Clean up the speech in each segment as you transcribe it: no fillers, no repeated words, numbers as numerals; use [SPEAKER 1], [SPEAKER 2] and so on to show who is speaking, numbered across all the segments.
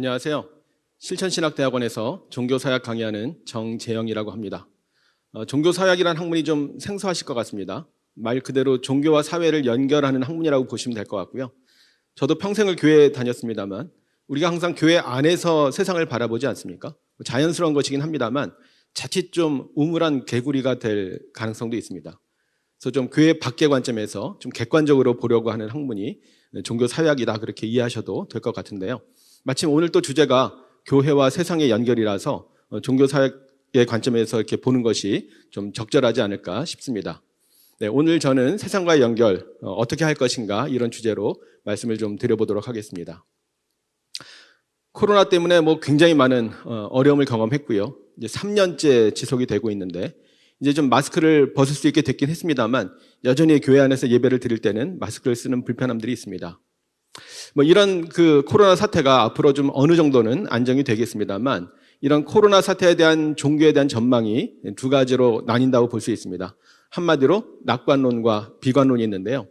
[SPEAKER 1] 안녕하세요. 실천신학대학원에서 종교사역 강의하는 정재영이라고 합니다. 종교사역이라는 학문이 좀 생소하실 것 같습니다. 말 그대로 종교와 사회를 연결하는 학문이라고 보시면 될 것 같고요. 저도 평생을 교회에 다녔습니다만 우리가 항상 교회 안에서 세상을 바라보지 않습니까? 자연스러운 것이긴 합니다만 자칫 좀 우물한 개구리가 될 가능성도 있습니다. 그래서 좀 교회 밖의 관점에서 좀 객관적으로 보려고 하는 학문이 종교사역이다, 그렇게 이해하셔도 될 것 같은데요. 마침 오늘 또 주제가 교회와 세상의 연결이라서 종교사역의 관점에서 이렇게 보는 것이 좀 적절하지 않을까 싶습니다. 네, 오늘 저는 세상과의 연결 어떻게 할 것인가, 이런 주제로 말씀을 좀 드려보도록 하겠습니다. 코로나 때문에 굉장히 많은 어려움을 경험했고요. 이제 3년째 지속이 되고 있는데 이제 좀 마스크를 벗을 수 있게 됐긴 했습니다만 여전히 교회 안에서 예배를 드릴 때는 마스크를 쓰는 불편함들이 있습니다. 이런 코로나 사태가 앞으로 좀 어느 정도는 안정이 되겠습니다만 이런 코로나 사태에 대한 종교에 대한 전망이 두 가지로 나뉜다고 볼 수 있습니다. 한마디로 낙관론과 비관론이 있는데요.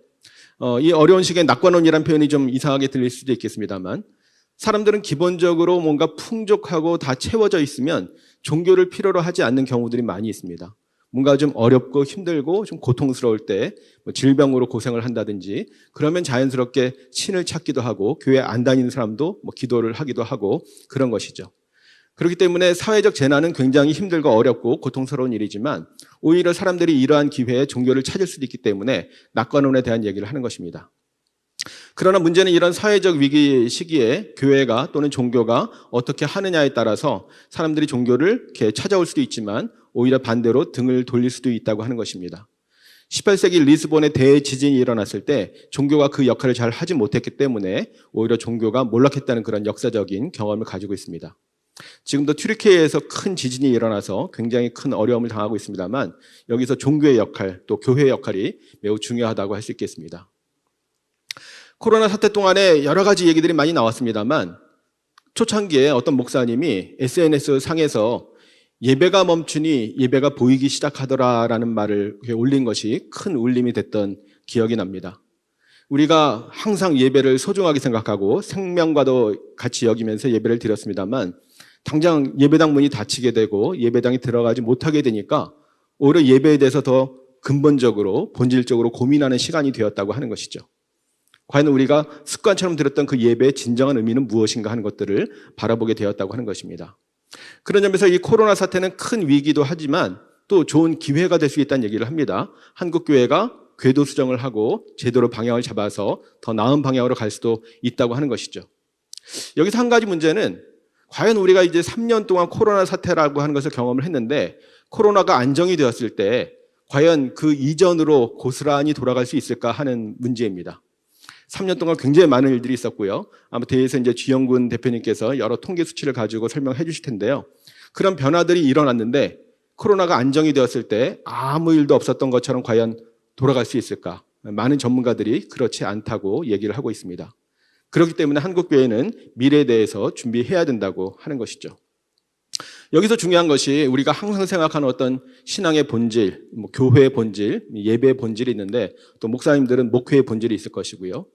[SPEAKER 1] 이 어려운 시기에 낙관론이라는 표현이 좀 이상하게 들릴 수도 있겠습니다만 사람들은 기본적으로 뭔가 풍족하고 다 채워져 있으면 종교를 필요로 하지 않는 경우들이 많이 있습니다. 뭔가 좀 어렵고 힘들고 좀 고통스러울 때 질병으로 고생을 한다든지 그러면 자연스럽게 신을 찾기도 하고 교회 안 다니는 사람도 기도를 하기도 하고 그런 것이죠. 그렇기 때문에 사회적 재난은 굉장히 힘들고 어렵고 고통스러운 일이지만 오히려 사람들이 이러한 기회에 종교를 찾을 수도 있기 때문에 낙관론에 대한 얘기를 하는 것입니다. 그러나 문제는 이런 사회적 위기 시기에 교회가 또는 종교가 어떻게 하느냐에 따라서 사람들이 종교를 이렇게 찾아올 수도 있지만 오히려 반대로 등을 돌릴 수도 있다고 하는 것입니다. 18세기 리스본의 대지진이 일어났을 때 종교가 그 역할을 잘 하지 못했기 때문에 오히려 종교가 몰락했다는 그런 역사적인 경험을 가지고 있습니다. 지금도 튀르키예에서 큰 지진이 일어나서 굉장히 큰 어려움을 당하고 있습니다만 여기서 종교의 역할, 또 교회의 역할이 매우 중요하다고 할 수 있겠습니다. 코로나 사태 동안에 여러 가지 얘기들이 많이 나왔습니다만 초창기에 어떤 목사님이 SNS 상에서 예배가 멈추니 예배가 보이기 시작하더라라는 말을 올린 것이 큰 울림이 됐던 기억이 납니다. 우리가 항상 예배를 소중하게 생각하고 생명과도 같이 여기면서 예배를 드렸습니다만 당장 예배당 문이 닫히게 되고 예배당에 들어가지 못하게 되니까 오히려 예배에 대해서 더 근본적으로 본질적으로 고민하는 시간이 되었다고 하는 것이죠. 과연 우리가 습관처럼 드렸던 그 예배의 진정한 의미는 무엇인가 하는 것들을 바라보게 되었다고 하는 것입니다. 그런 점에서 이 코로나 사태는 큰 위기도 하지만 또 좋은 기회가 될 수 있다는 얘기를 합니다. 한국교회가 궤도 수정을 하고 제대로 방향을 잡아서 더 나은 방향으로 갈 수도 있다고 하는 것이죠. 여기서 한 가지 문제는 과연 우리가 이제 3년 동안 코로나 사태라고 하는 것을 경험을 했는데 코로나가 안정이 되었을 때 과연 그 이전으로 고스란히 돌아갈 수 있을까 하는 문제입니다. 3년 동안 굉장히 많은 일들이 있었고요. 아마 대회에서 이제 주영군 대표님께서 여러 통계 수치를 가지고 설명해 주실 텐데요. 그런 변화들이 일어났는데 코로나가 안정이 되었을 때 아무 일도 없었던 것처럼 과연 돌아갈 수 있을까? 많은 전문가들이 그렇지 않다고 얘기를 하고 있습니다. 그렇기 때문에 한국교회는 미래에 대해서 준비해야 된다고 하는 것이죠. 여기서 중요한 것이 우리가 항상 생각하는 어떤 신앙의 본질, 교회의 본질, 예배의 본질이 있는데 또 목사님들은 목회의 본질이 있을 것이고요.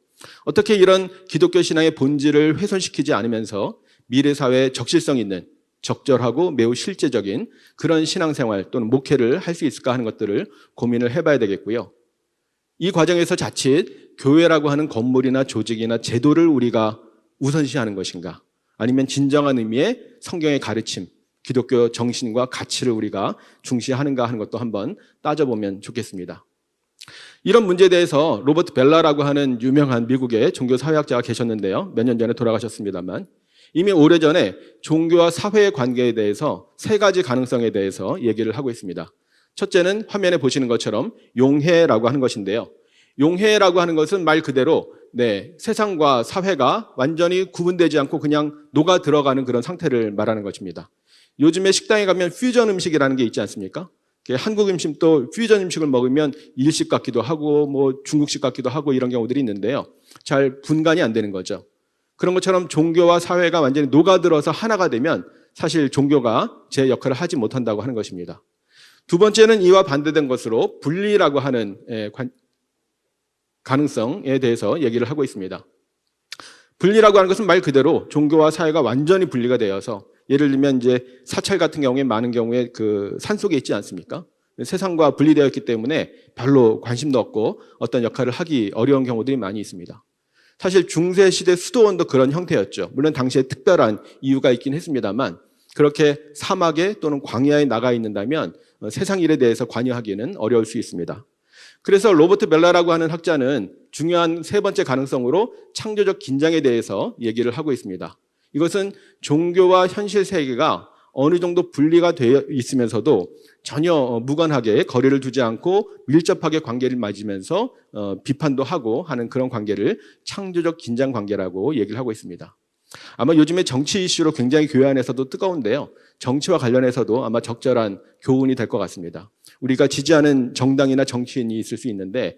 [SPEAKER 1] 어떻게 이런 기독교 신앙의 본질을 훼손시키지 않으면서 미래 사회에 적실성 있는 적절하고 매우 실제적인 그런 신앙생활 또는 목회를 할 수 있을까 하는 것들을 고민을 해봐야 되겠고요. 이 과정에서 자칫 교회라고 하는 건물이나 조직이나 제도를 우리가 우선시하는 것인가, 아니면 진정한 의미의 성경의 가르침, 기독교 정신과 가치를 우리가 중시하는가 하는 것도 한번 따져보면 좋겠습니다. 이런 문제에 대해서 로버트 벨라라고 하는 유명한 미국의 종교사회학자가 계셨는데요. 몇 년 전에 돌아가셨습니다만 이미 오래전에 종교와 사회의 관계에 대해서 세 가지 가능성에 대해서 얘기를 하고 있습니다. 첫째는 화면에 보시는 것처럼 용해라고 하는 것인데요. 용해라고 하는 것은 말 그대로 세상과 사회가 완전히 구분되지 않고 그냥 녹아 들어가는 그런 상태를 말하는 것입니다. 요즘에 식당에 가면 퓨전 음식이라는 게 있지 않습니까? 한국 음식도 퓨전 음식을 먹으면 일식 같기도 하고 중국식 같기도 하고 이런 경우들이 있는데요. 잘 분간이 안 되는 거죠. 그런 것처럼 종교와 사회가 완전히 녹아들어서 하나가 되면 사실 종교가 제 역할을 하지 못한다고 하는 것입니다. 두 번째는 이와 반대된 것으로 분리라고 하는 가능성에 대해서 얘기를 하고 있습니다. 분리라고 하는 것은 말 그대로 종교와 사회가 완전히 분리가 되어서, 예를 들면 이제 사찰 같은 경우에 많은 경우에 그 산속에 있지 않습니까? 세상과 분리되어 있기 때문에 별로 관심도 없고 어떤 역할을 하기 어려운 경우들이 많이 있습니다. 사실 중세시대 수도원도 그런 형태였죠. 물론 당시에 특별한 이유가 있긴 했습니다만, 그렇게 사막에 또는 광야에 나가 있는다면 세상 일에 대해서 관여하기는 어려울 수 있습니다. 그래서 로버트 벨라라고 하는 학자는 중요한 세 번째 가능성으로 창조적 긴장에 대해서 얘기를 하고 있습니다. 이것은 종교와 현실 세계가 어느 정도 분리가 되어 있으면서도 전혀 무관하게 거리를 두지 않고 밀접하게 관계를 맺으면서 비판도 하고 하는 그런 관계를 창조적 긴장 관계라고 얘기를 하고 있습니다. 아마 요즘에 정치 이슈로 굉장히 교회 안에서도 뜨거운데요. 정치와 관련해서도 아마 적절한 교훈이 될 것 같습니다. 우리가 지지하는 정당이나 정치인이 있을 수 있는데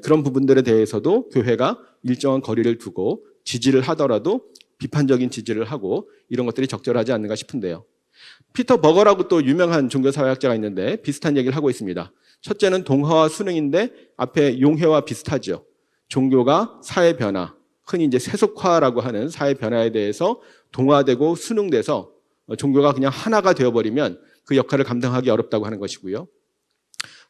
[SPEAKER 1] 그런 부분들에 대해서도 교회가 일정한 거리를 두고 지지를 하더라도 비판적인 지지를 하고 이런 것들이 적절하지 않는가 싶은데요. 피터 버거라고 또 유명한 종교사회학자가 있는데 비슷한 얘기를 하고 있습니다. 첫째는 동화와 수능인데 앞에 용해와 비슷하죠. 종교가 사회 변화, 흔히 이제 세속화라고 하는 사회 변화에 대해서 동화되고 수능돼서 종교가 그냥 하나가 되어버리면 그 역할을 감당하기 어렵다고 하는 것이고요.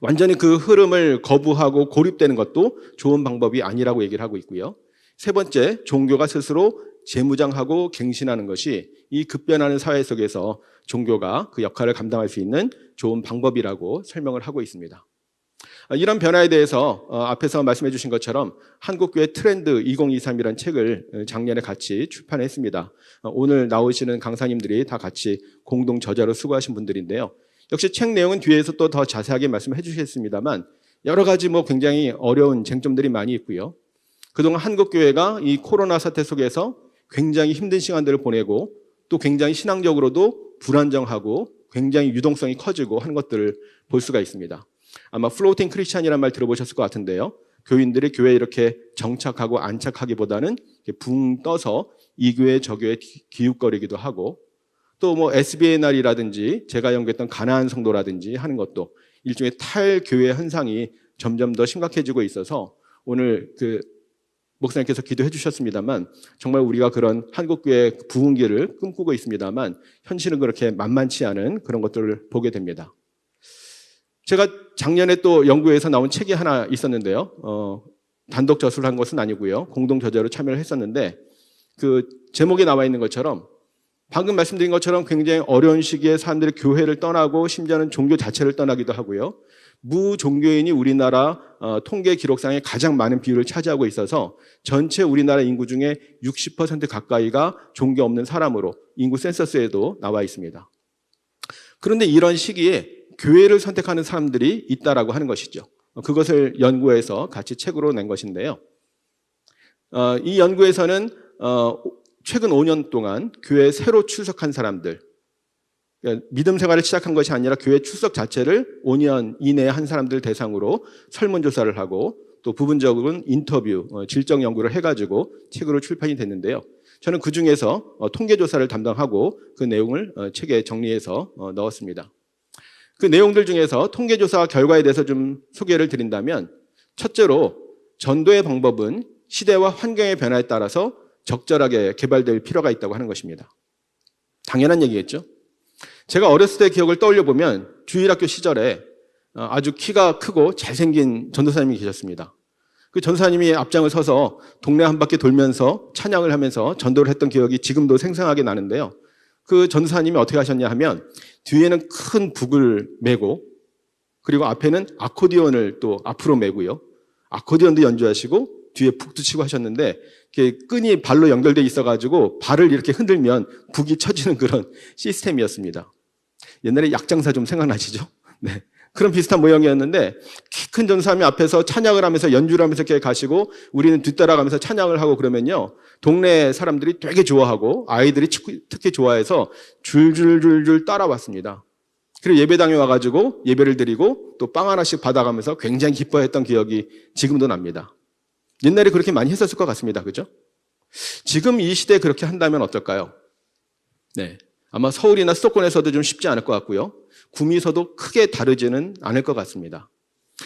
[SPEAKER 1] 완전히 그 흐름을 거부하고 고립되는 것도 좋은 방법이 아니라고 얘기를 하고 있고요. 세 번째, 종교가 스스로 재무장하고 갱신하는 것이 이 급변하는 사회 속에서 종교가 그 역할을 감당할 수 있는 좋은 방법이라고 설명을 하고 있습니다. 이런 변화에 대해서 앞에서 말씀해 주신 것처럼 한국교회 트렌드 2023이라는 책을 작년에 같이 출판했습니다. 오늘 나오시는 강사님들이 다 같이 공동 저자로 수고하신 분들인데요. 역시 책 내용은 뒤에서 또 더 자세하게 말씀해 주시겠습니다만 여러 가지 굉장히 어려운 쟁점들이 많이 있고요. 그동안 한국교회가 이 코로나 사태 속에서 굉장히 힘든 시간들을 보내고 또 굉장히 신앙적으로도 불안정하고 굉장히 유동성이 커지고 하는 것들을 볼 수가 있습니다. 아마 플로팅 크리스찬이라는 말 들어보셨을 것 같은데요. 교인들이 교회에 이렇게 정착하고 안착하기보다는 붕 떠서 이 교회 저 교회 기웃거리기도 하고 또 SB의 날이라든지 제가 연구했던 가나안 성도라든지 하는 것도 일종의 탈교회 현상이 점점 더 심각해지고 있어서 오늘 목사님께서 기도해 주셨습니다만 정말 우리가 그런 한국교회 부흥기를 꿈꾸고 있습니다만 현실은 그렇게 만만치 않은 그런 것들을 보게 됩니다. 제가 작년에 또 연구에서 나온 책이 하나 있었는데요. 단독 저술을 한 것은 아니고요. 공동 저자로 참여를 했었는데 그 제목에 나와 있는 것처럼 방금 말씀드린 것처럼 굉장히 어려운 시기에 사람들이 교회를 떠나고 심지어는 종교 자체를 떠나기도 하고요. 무종교인이 우리나라 통계 기록상에 가장 많은 비율을 차지하고 있어서 전체 우리나라 인구 중에 60% 가까이가 종교 없는 사람으로 인구 센서스에도 나와 있습니다. 그런데 이런 시기에 교회를 선택하는 사람들이 있다라고 하는 것이죠. 그것을 연구해서 같이 책으로 낸 것인데요. 이 연구에서는 최근 5년 동안 교회에 새로 출석한 사람들, 믿음 생활을 시작한 것이 아니라 교회 출석 자체를 5년 이내에 한 사람들 대상으로 설문조사를 하고 또 부분적으로는 인터뷰, 질적 연구를 해가지고 책으로 출판이 됐는데요. 저는 그중에서 통계조사를 담당하고 그 내용을 책에 정리해서 넣었습니다. 그 내용들 중에서 통계조사 결과에 대해서 좀 소개를 드린다면 첫째로 전도의 방법은 시대와 환경의 변화에 따라서 적절하게 개발될 필요가 있다고 하는 것입니다. 당연한 얘기겠죠. 제가 어렸을 때 기억을 떠올려 보면 주일학교 시절에 아주 키가 크고 잘생긴 전도사님이 계셨습니다. 그 전도사님이 앞장을 서서 동네 한 바퀴 돌면서 찬양을 하면서 전도를 했던 기억이 지금도 생생하게 나는데요. 그 전도사님이 어떻게 하셨냐 하면 뒤에는 큰 북을 메고 그리고 앞에는 아코디언을 또 앞으로 메고요. 아코디언도 연주하시고 뒤에 북도 치고 하셨는데 끈이 발로 연결되어 있어가지고 발을 이렇게 흔들면 북이 쳐지는 그런 시스템이었습니다. 옛날에 약장사 좀 생각나시죠? 네. 그런 비슷한 모형이었는데 키 큰 전사님이 앞에서 찬양을 하면서 연주를 하면서 이렇게 가시고 우리는 뒤따라가면서 찬양을 하고 그러면요. 동네 사람들이 되게 좋아하고 아이들이 특히 좋아해서 줄줄줄줄 따라왔습니다. 그리고 예배당에 와가지고 예배를 드리고 또 빵 하나씩 받아가면서 굉장히 기뻐했던 기억이 지금도 납니다. 옛날에 그렇게 많이 했었을 것 같습니다. 그죠? 지금 이 시대에 그렇게 한다면 어떨까요? 네. 아마 서울이나 수도권에서도 좀 쉽지 않을 것 같고요. 구미서도 크게 다르지는 않을 것 같습니다.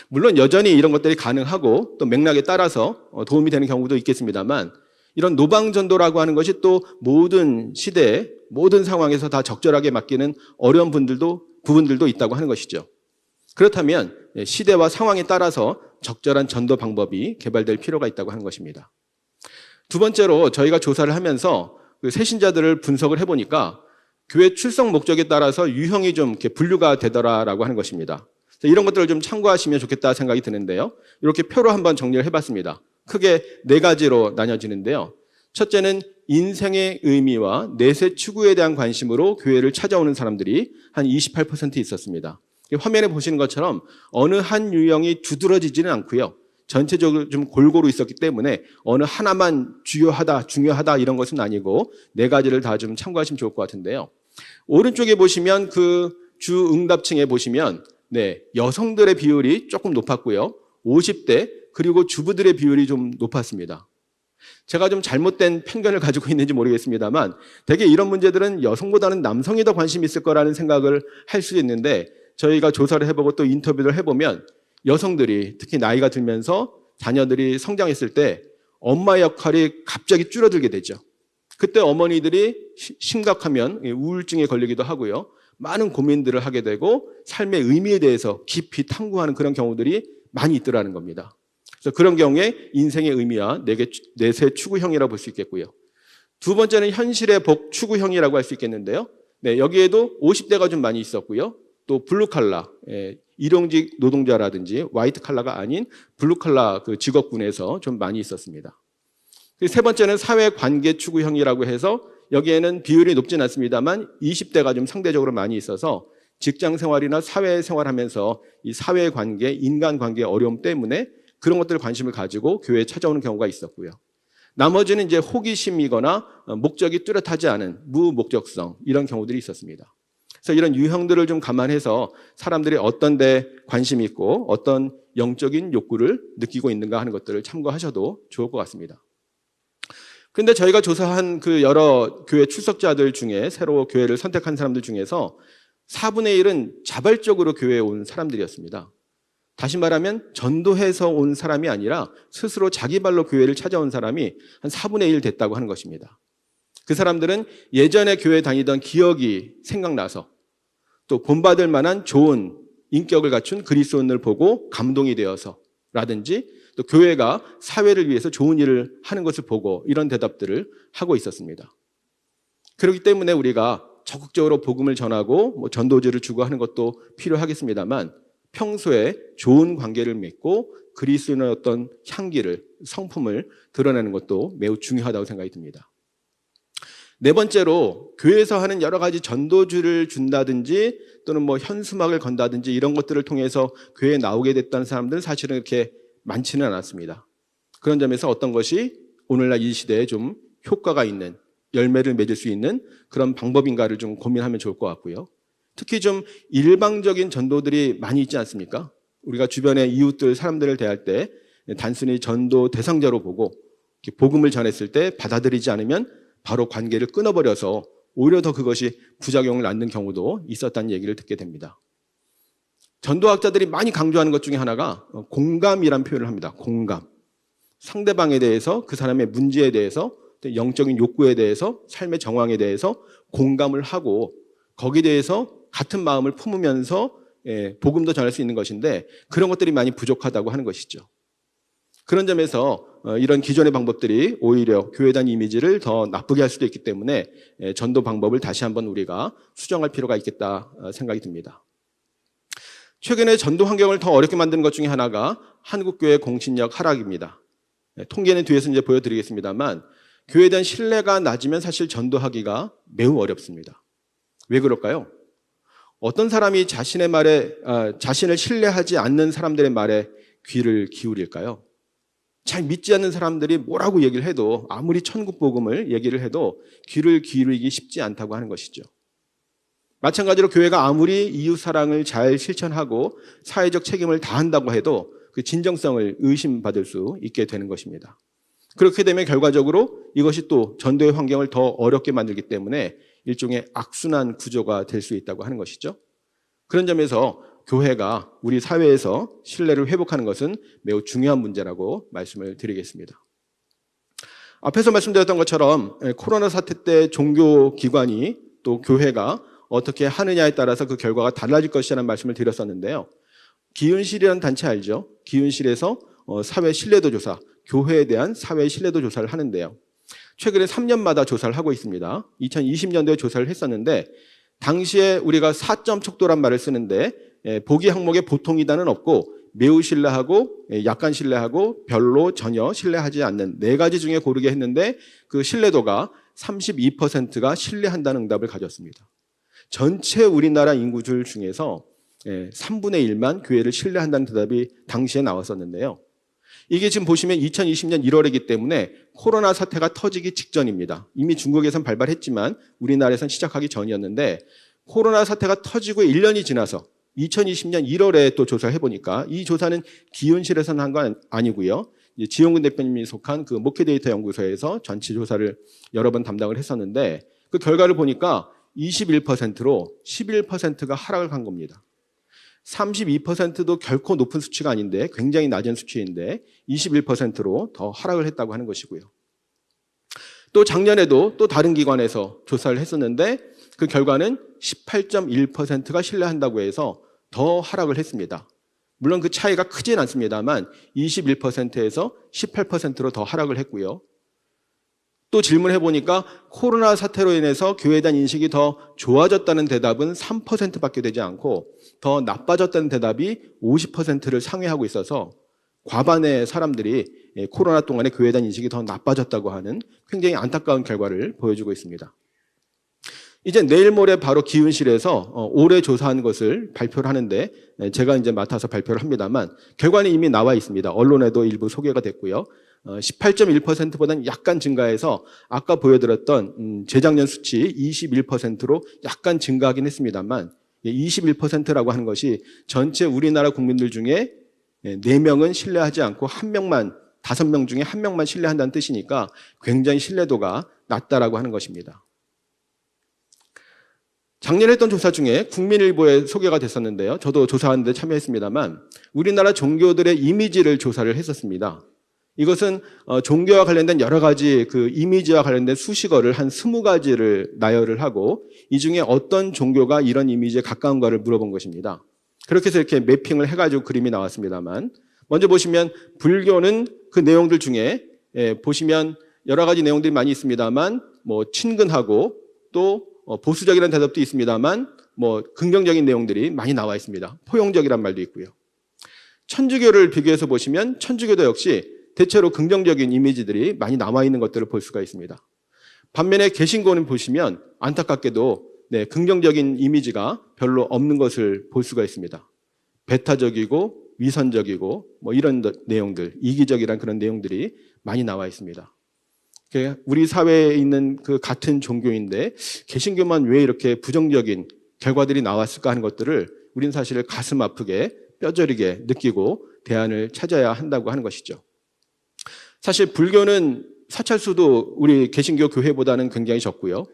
[SPEAKER 1] 물론 여전히 이런 것들이 가능하고 또 맥락에 따라서 도움이 되는 경우도 있겠습니다만 이런 노방전도라고 하는 것이 또 모든 시대에 모든 상황에서 다 적절하게 맡기는 어려운 부분들도 있다고 하는 것이죠. 그렇다면 시대와 상황에 따라서 적절한 전도 방법이 개발될 필요가 있다고 하는 것입니다. 두 번째로 저희가 조사를 하면서 그 새신자들을 분석을 해보니까 교회 출석 목적에 따라서 유형이 좀 이렇게 분류가 되더라라고 하는 것입니다. 이런 것들을 좀 참고하시면 좋겠다 생각이 드는데요. 이렇게 표로 한번 정리를 해봤습니다. 크게 4가지로 나뉘어지는데요. 첫째는 인생의 의미와 내세 추구에 대한 관심으로 교회를 찾아오는 사람들이 한 28% 있었습니다. 화면에 보시는 것처럼 어느 한 유형이 두드러지지는 않고요. 전체적으로 좀 골고루 있었기 때문에 어느 하나만 중요하다 이런 것은 아니고 4가지를 다 좀 참고하시면 좋을 것 같은데요. 오른쪽에 보시면 그 주 응답층에 보시면 여성들의 비율이 조금 높았고요. 50대 그리고 주부들의 비율이 좀 높았습니다. 제가 좀 잘못된 편견을 가지고 있는지 모르겠습니다만 대개 이런 문제들은 여성보다는 남성이 더 관심이 있을 거라는 생각을 할 수 있는데 저희가 조사를 해보고 또 인터뷰를 해보면 여성들이 특히 나이가 들면서 자녀들이 성장했을 때 엄마 역할이 갑자기 줄어들게 되죠. 그때 어머니들이 심각하면 우울증에 걸리기도 하고요. 많은 고민들을 하게 되고 삶의 의미에 대해서 깊이 탐구하는 그런 경우들이 많이 있더라는 겁니다. 그래서 그런 경우에 인생의 의미와 내세 추구형이라고 볼 수 있겠고요. 두 번째는 현실의 복 추구형이라고 할 수 있겠는데요. 여기에도 50대가 좀 많이 있었고요. 또 블루칼라, 일용직 노동자라든지 화이트 칼라가 아닌 블루칼라 그 직업군에서 좀 많이 있었습니다. 세 번째는 사회관계 추구형이라고 해서 여기에는 비율이 높진 않습니다만 20대가 좀 상대적으로 많이 있어서 직장 생활이나 사회 생활하면서 이 사회관계, 인간관계의 어려움 때문에 그런 것들 관심을 가지고 교회에 찾아오는 경우가 있었고요. 나머지는 이제 호기심이거나 목적이 뚜렷하지 않은 무목적성 이런 경우들이 있었습니다. 그래서 이런 유형들을 좀 감안해서 사람들이 어떤 데 관심이 있고 어떤 영적인 욕구를 느끼고 있는가 하는 것들을 참고하셔도 좋을 것 같습니다. 그런데 저희가 조사한 그 여러 교회 출석자들 중에 새로 교회를 선택한 사람들 중에서 4분의 1은 자발적으로 교회에 온 사람들이었습니다. 다시 말하면 전도해서 온 사람이 아니라 스스로 자기 발로 교회를 찾아온 사람이 한 4분의 1 됐다고 하는 것입니다. 그 사람들은 예전에 교회 다니던 기억이 생각나서 또 본받을 만한 좋은 인격을 갖춘 그리스도인을 보고 감동이 되어서 라든지 또 교회가 사회를 위해서 좋은 일을 하는 것을 보고 이런 대답들을 하고 있었습니다. 그렇기 때문에 우리가 적극적으로 복음을 전하고 전도지를 주고 하는 것도 필요하겠습니다만 평소에 좋은 관계를 맺고 그리스도인의 어떤 향기를, 성품을 드러내는 것도 매우 중요하다고 생각이 듭니다. 네 번째로 교회에서 하는 여러 가지 전도주를 준다든지 또는 현수막을 건다든지 이런 것들을 통해서 교회에 나오게 됐다는 사람들은 사실은 그렇게 많지는 않았습니다. 그런 점에서 어떤 것이 오늘날 이 시대에 좀 효과가 있는 열매를 맺을 수 있는 그런 방법인가를 좀 고민하면 좋을 것 같고요. 특히 좀 일방적인 전도들이 많이 있지 않습니까? 우리가 주변의 이웃들, 사람들을 대할 때 단순히 전도 대상자로 보고 복음을 전했을 때 받아들이지 않으면 바로 관계를 끊어버려서 오히려 더 그것이 부작용을 낳는 경우도 있었다는 얘기를 듣게 됩니다. 전도학자들이 많이 강조하는 것 중에 하나가 공감이라는 표현을 합니다. 공감. 상대방에 대해서 그 사람의 문제에 대해서 영적인 욕구에 대해서 삶의 정황에 대해서 공감을 하고 거기에 대해서 같은 마음을 품으면서 복음도 전할 수 있는 것인데 그런 것들이 많이 부족하다고 하는 것이죠. 그런 점에서 이런 기존의 방법들이 오히려 교회에 대한 이미지를 더 나쁘게 할 수도 있기 때문에 전도 방법을 다시 한번 우리가 수정할 필요가 있겠다 생각이 듭니다. 최근에 전도 환경을 더 어렵게 만드는 것 중에 하나가 한국교회 공신력 하락입니다. 통계는 뒤에서 이제 보여드리겠습니다만 교회에 대한 신뢰가 낮으면 사실 전도하기가 매우 어렵습니다. 왜 그럴까요? 어떤 사람이 자신의 말에 자신을 신뢰하지 않는 사람들의 말에 귀를 기울일까요? 잘 믿지 않는 사람들이 뭐라고 얘기를 해도 아무리 천국 복음을 얘기를 해도 귀를 기울이기 쉽지 않다고 하는 것이죠. 마찬가지로 교회가 아무리 이웃 사랑을 잘 실천하고 사회적 책임을 다한다고 해도 그 진정성을 의심받을 수 있게 되는 것입니다. 그렇게 되면 결과적으로 이것이 또 전도의 환경을 더 어렵게 만들기 때문에 일종의 악순환 구조가 될 수 있다고 하는 것이죠. 그런 점에서 교회가 우리 사회에서 신뢰를 회복하는 것은 매우 중요한 문제라고 말씀을 드리겠습니다. 앞에서 말씀드렸던 것처럼 코로나 사태 때 종교기관이 또 교회가 어떻게 하느냐에 따라서 그 결과가 달라질 것이라는 말씀을 드렸었는데요. 기은실이라는 단체 알죠? 기은실에서 사회 신뢰도 조사, 교회에 대한 사회 신뢰도 조사를 하는데요. 최근에 3년마다 조사를 하고 있습니다. 2020년도에 조사를 했었는데 당시에 우리가 4점 척도란 말을 쓰는데 보기 항목에 보통이다는 없고 매우 신뢰하고 약간 신뢰하고 별로 전혀 신뢰하지 않는 4가지 중에 고르게 했는데 그 신뢰도가 32%가 신뢰한다는 응답을 가졌습니다. 전체 우리나라 인구들 중에서 3분의 1만 교회를 신뢰한다는 대답이 당시에 나왔었는데요. 이게 지금 보시면 2020년 1월이기 때문에 코로나 사태가 터지기 직전입니다. 이미 중국에선 발발했지만 우리나라에선 시작하기 전이었는데 코로나 사태가 터지고 1년이 지나서 2020년 1월에 또 조사를 해보니까 이 조사는 기은실에서는 한 건 아니고요. 지용근 대표님이 속한 그 목회데이터 연구소에서 전체 조사를 여러 번 담당을 했었는데 그 결과를 보니까 21%로 11%가 하락을 한 겁니다. 32%도 결코 높은 수치가 아닌데 굉장히 낮은 수치인데 21%로 더 하락을 했다고 하는 것이고요. 또 작년에도 또 다른 기관에서 조사를 했었는데 그 결과는 18.1%가 신뢰한다고 해서 더 하락을 했습니다. 물론 그 차이가 크진 않습니다만 21%에서 18%로 더 하락을 했고요. 또 질문해 보니까 코로나 사태로 인해서 교회에 대한 인식이 더 좋아졌다는 대답은 3%밖에 되지 않고 더 나빠졌다는 대답이 50%를 상회하고 있어서 과반의 사람들이 코로나 동안에 교회에 대한 인식이 더 나빠졌다고 하는 굉장히 안타까운 결과를 보여주고 있습니다. 이제 내일 모레 바로 기은실에서 올해 조사한 것을 발표를 하는데 제가 이제 맡아서 발표를 합니다만 결과는 이미 나와 있습니다. 언론에도 일부 소개가 됐고요. 18.1%보다는 약간 증가해서 아까 보여드렸던 재작년 수치 21%로 약간 증가하긴 했습니다만 21%라고 하는 것이 전체 우리나라 국민들 중에 4명은 신뢰하지 않고 1명만 5명 중에 1명만 신뢰한다는 뜻이니까 굉장히 신뢰도가 낮다라고 하는 것입니다. 작년에 했던 조사 중에 국민일보에 소개가 됐었는데요. 저도 조사하는 데 참여했습니다만 우리나라 종교들의 이미지를 조사를 했었습니다. 이것은 종교와 관련된 여러 가지 그 이미지와 관련된 수식어를 한 20가지를 나열을 하고 이 중에 어떤 종교가 이런 이미지에 가까운가를 물어본 것입니다. 그렇게 해서 이렇게 매핑을 해가지고 그림이 나왔습니다만 먼저 보시면 불교는 그 내용들 중에 보시면 여러 가지 내용들이 많이 있습니다만 뭐 친근하고 또 보수적이라는 대답도 있습니다만 뭐 긍정적인 내용들이 많이 나와 있습니다. 포용적이란 말도 있고요. 천주교를 비교해서 보시면 천주교도 역시 대체로 긍정적인 이미지들이 많이 남아 있는 것들을 볼 수가 있습니다. 반면에 개신교는 보시면 안타깝게도 긍정적인 이미지가 별로 없는 것을 볼 수가 있습니다. 배타적이고 위선적이고 뭐 이런 내용들, 이기적이란 그런 내용들이 많이 나와 있습니다. 우리 사회에 있는 그 같은 종교인데 개신교만 왜 이렇게 부정적인 결과들이 나왔을까 하는 것들을 우리는 사실 가슴 아프게 뼈저리게 느끼고 대안을 찾아야 한다고 하는 것이죠. 사실 불교는 사찰수도 우리 개신교 교회보다는 굉장히 적고요.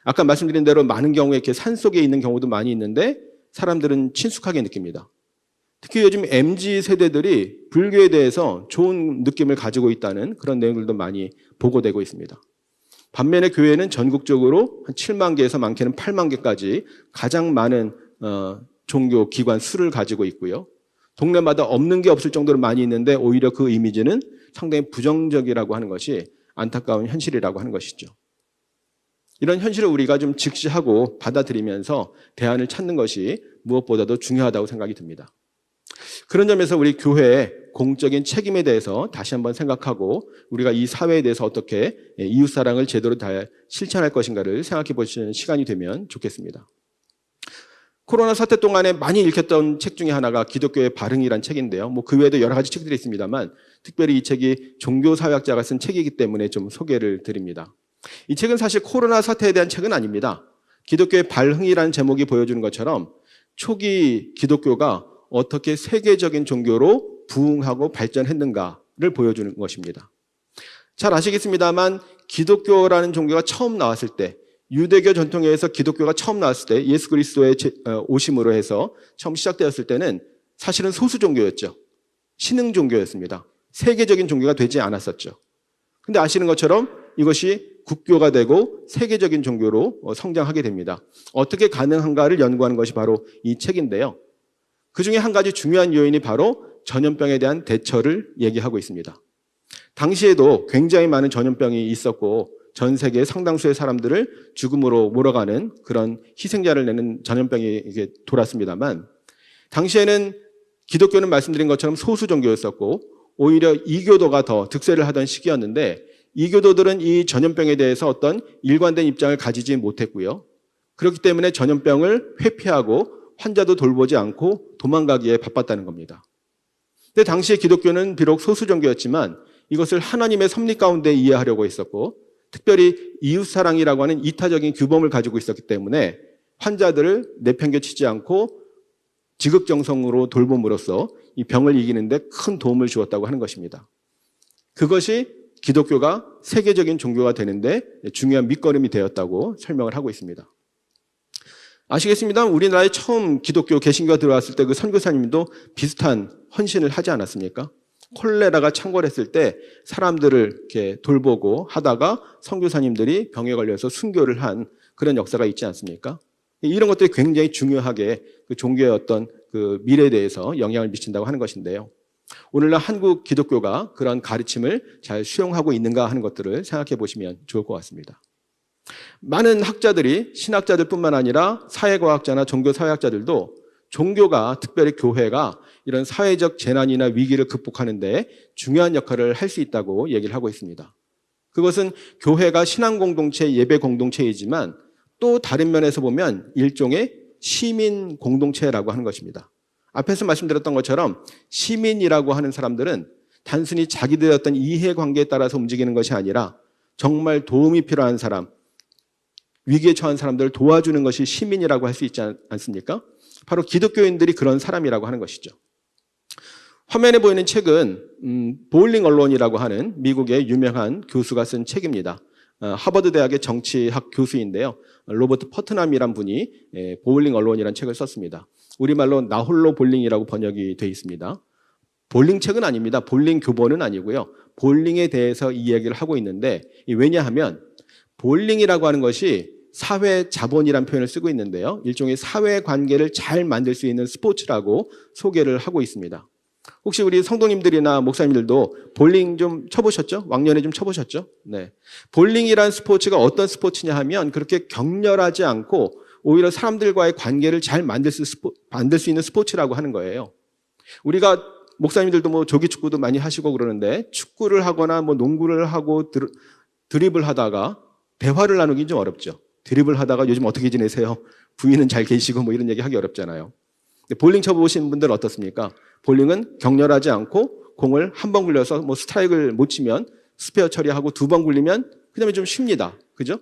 [SPEAKER 1] 아까 말씀드린 대로 많은 경우에 이렇게 산속에 있는 경우도 많이 있는데 사람들은 친숙하게 느낍니다. 특히 요즘 MZ 세대들이 불교에 대해서 좋은 느낌을 가지고 있다는 그런 내용들도 많이 보고되고 있습니다. 반면에 교회는 전국적으로 한 7만 개에서 많게는 8만 개까지 가장 많은 종교 기관 수를 가지고 있고요. 동네마다 없는 게 없을 정도로 많이 있는데 오히려 그 이미지는 상당히 부정적이라고 하는 것이 안타까운 현실이라고 하는 것이죠. 이런 현실을 우리가 좀 직시하고 받아들이면서 대안을 찾는 것이 무엇보다도 중요하다고 생각이 듭니다. 그런 점에서 우리 교회의 공적인 책임에 대해서 다시 한번 생각하고 우리가 이 사회에 대해서 어떻게 이웃사랑을 제대로 다 실천할 것인가를 생각해 보시는 시간이 되면 좋겠습니다. 코로나 사태 동안에 많이 읽혔던 책 중에 하나가 기독교의 발흥이라는 책인데요. 뭐 그 외에도 여러 가지 책들이 있습니다만 특별히 이 책이 종교사회학자가 쓴 책이기 때문에 좀 소개를 드립니다. 이 책은 사실 코로나 사태에 대한 책은 아닙니다. 기독교의 발흥이라는 제목이 보여주는 것처럼 초기 기독교가 어떻게 세계적인 종교로 부흥하고 발전했는가를 보여주는 것입니다. 잘 아시겠습니다만 기독교라는 종교가 처음 나왔을 때 유대교 전통에 의해서 기독교가 처음 나왔을 때 예수 그리스도의 오심으로 해서 처음 시작되었을 때는 사실은 소수 종교였죠. 신흥 종교였습니다. 세계적인 종교가 되지 않았었죠. 근데 아시는 것처럼 이것이 국교가 되고 세계적인 종교로 성장하게 됩니다. 어떻게 가능한가를 연구하는 것이 바로 이 책인데요. 그중에 한 가지 중요한 요인이 바로 전염병에 대한 대처를 얘기하고 있습니다. 당시에도 굉장히 많은 전염병이 있었고 전 세계 상당수의 사람들을 죽음으로 몰아가는 그런 희생자를 내는 전염병이 이게 돌았습니다만, 당시에는 기독교는 말씀드린 것처럼 소수 종교였었고 오히려 이교도가 더 득세를 하던 시기였는데, 이교도들은 이 전염병에 대해서 어떤 일관된 입장을 가지지 못했고요. 그렇기 때문에 전염병을 회피하고 환자도 돌보지 않고 도망가기에 바빴다는 겁니다. 근데 당시에 기독교는 비록 소수 종교였지만 이것을 하나님의 섭리 가운데 이해하려고 했었고, 특별히 이웃사랑이라고 하는 이타적인 규범을 가지고 있었기 때문에 환자들을 내팽개치지 않고 지극정성으로 돌봄으로써 이 병을 이기는데 큰 도움을 주었다고 하는 것입니다. 그것이 기독교가 세계적인 종교가 되는데 중요한 밑거름이 되었다고 설명을 하고 있습니다. 아시겠습니다만 우리나라에 처음 기독교 개신교가 들어왔을 때 그 선교사님도 비슷한 헌신을 하지 않았습니까? 콜레라가 창궐했을 때 사람들을 이렇게 돌보고 하다가 선교사님들이 병에 걸려서 순교를 한 그런 역사가 있지 않습니까? 이런 것들이 굉장히 중요하게 그 종교의 어떤 그 미래에 대해서 영향을 미친다고 하는 것인데요. 오늘날 한국 기독교가 그런 가르침을 잘 수용하고 있는가 하는 것들을 생각해 보시면 좋을 것 같습니다. 많은 학자들이, 신학자들뿐만 아니라 사회과학자나 종교사회학자들도 종교가, 특별히 교회가 이런 사회적 재난이나 위기를 극복하는 데 중요한 역할을 할 수 있다고 얘기를 하고 있습니다. 그것은 교회가 신앙 공동체, 예배 공동체이지만 또 다른 면에서 보면 일종의 시민 공동체라고 하는 것입니다. 앞에서 말씀드렸던 것처럼 시민이라고 하는 사람들은 단순히 자기들의 어떤 이해관계에 따라서 움직이는 것이 아니라 정말 도움이 필요한 사람, 위기에 처한 사람들을 도와주는 것이 시민이라고 할 수 있지 않습니까? 바로 기독교인들이 그런 사람이라고 하는 것이죠. 화면에 보이는 책은 보울링 언론이라고 하는 미국의 유명한 교수가 쓴 책입니다. 하버드 대학의 정치학 교수인데요. 로버트 퍼트남이란 분이 보울링 언론이라는 책을 썼습니다. 우리말로 나홀로 볼링이라고 번역이 되어 있습니다. 볼링 책은 아닙니다. 볼링 교본은 아니고요. 볼링에 대해서 이야기를 하고 있는데, 왜냐하면 볼링이라고 하는 것이 사회 자본이라는 표현을 쓰고 있는데요. 일종의 사회 관계를 잘 만들 수 있는 스포츠라고 소개를 하고 있습니다. 혹시 우리 성도님들이나 목사님들도 볼링 좀 쳐보셨죠? 왕년에 좀 쳐보셨죠? 네. 볼링이란 스포츠가 어떤 스포츠냐 하면 그렇게 격렬하지 않고 오히려 사람들과의 관계를 잘 만들 수 있는 스포츠라고 하는 거예요. 우리가 목사님들도 뭐 조기 축구도 많이 하시고 그러는데 축구를 하거나 뭐 농구를 하고 드리블 하다가 대화를 나누긴 좀 어렵죠. 드리블 하다가 요즘 어떻게 지내세요? 부인은 잘 계시고 뭐 이런 얘기 하기 어렵잖아요. 볼링 쳐보신 분들은 어떻습니까? 볼링은 격렬하지 않고 공을 한 번 굴려서 뭐 스트라이크를 못 치면 스페어 처리하고 두 번 굴리면 그다음에 좀 쉽니다. 그죠?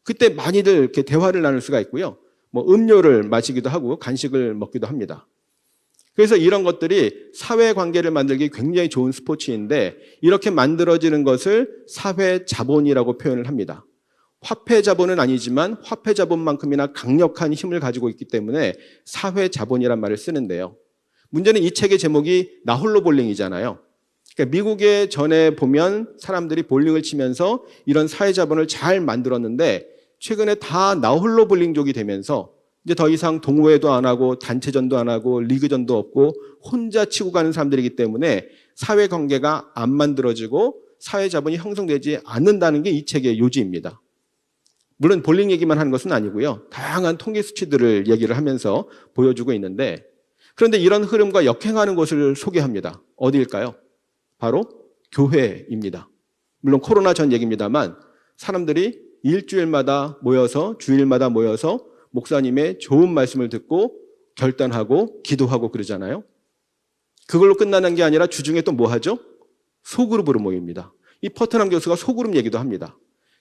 [SPEAKER 1] 그때 많이들 이렇게 대화를 나눌 수가 있고요. 뭐 음료를 마시기도 하고 간식을 먹기도 합니다. 그래서 이런 것들이 사회 관계를 만들기 굉장히 좋은 스포츠인데 이렇게 만들어지는 것을 사회 자본이라고 표현을 합니다. 화폐 자본은 아니지만 화폐 자본만큼이나 강력한 힘을 가지고 있기 때문에 사회 자본이란 말을 쓰는데요. 문제는 이 책의 제목이 나홀로 볼링이잖아요. 그러니까 미국에 전에 보면 사람들이 볼링을 치면서 이런 사회 자본을 잘 만들었는데 최근에 다 나홀로 볼링족이 되면서 이제 더 이상 동호회도 안 하고 단체전도 안 하고 리그전도 없고 혼자 치고 가는 사람들이기 때문에 사회 관계가 안 만들어지고 사회 자본이 형성되지 않는다는 게 이 책의 요지입니다. 물론 볼링 얘기만 하는 것은 아니고요. 다양한 통계 수치들을 얘기를 하면서 보여주고 있는데, 그런데 이런 흐름과 역행하는 곳을 소개합니다. 어디일까요? 바로 교회입니다. 물론 코로나 전 얘기입니다만 사람들이 일주일마다 모여서, 주일마다 모여서 목사님의 좋은 말씀을 듣고 결단하고 기도하고 그러잖아요. 그걸로 끝나는 게 아니라 주중에 또 뭐 하죠? 소그룹으로 모입니다. 이 퍼트남 교수가 소그룹 얘기도 합니다.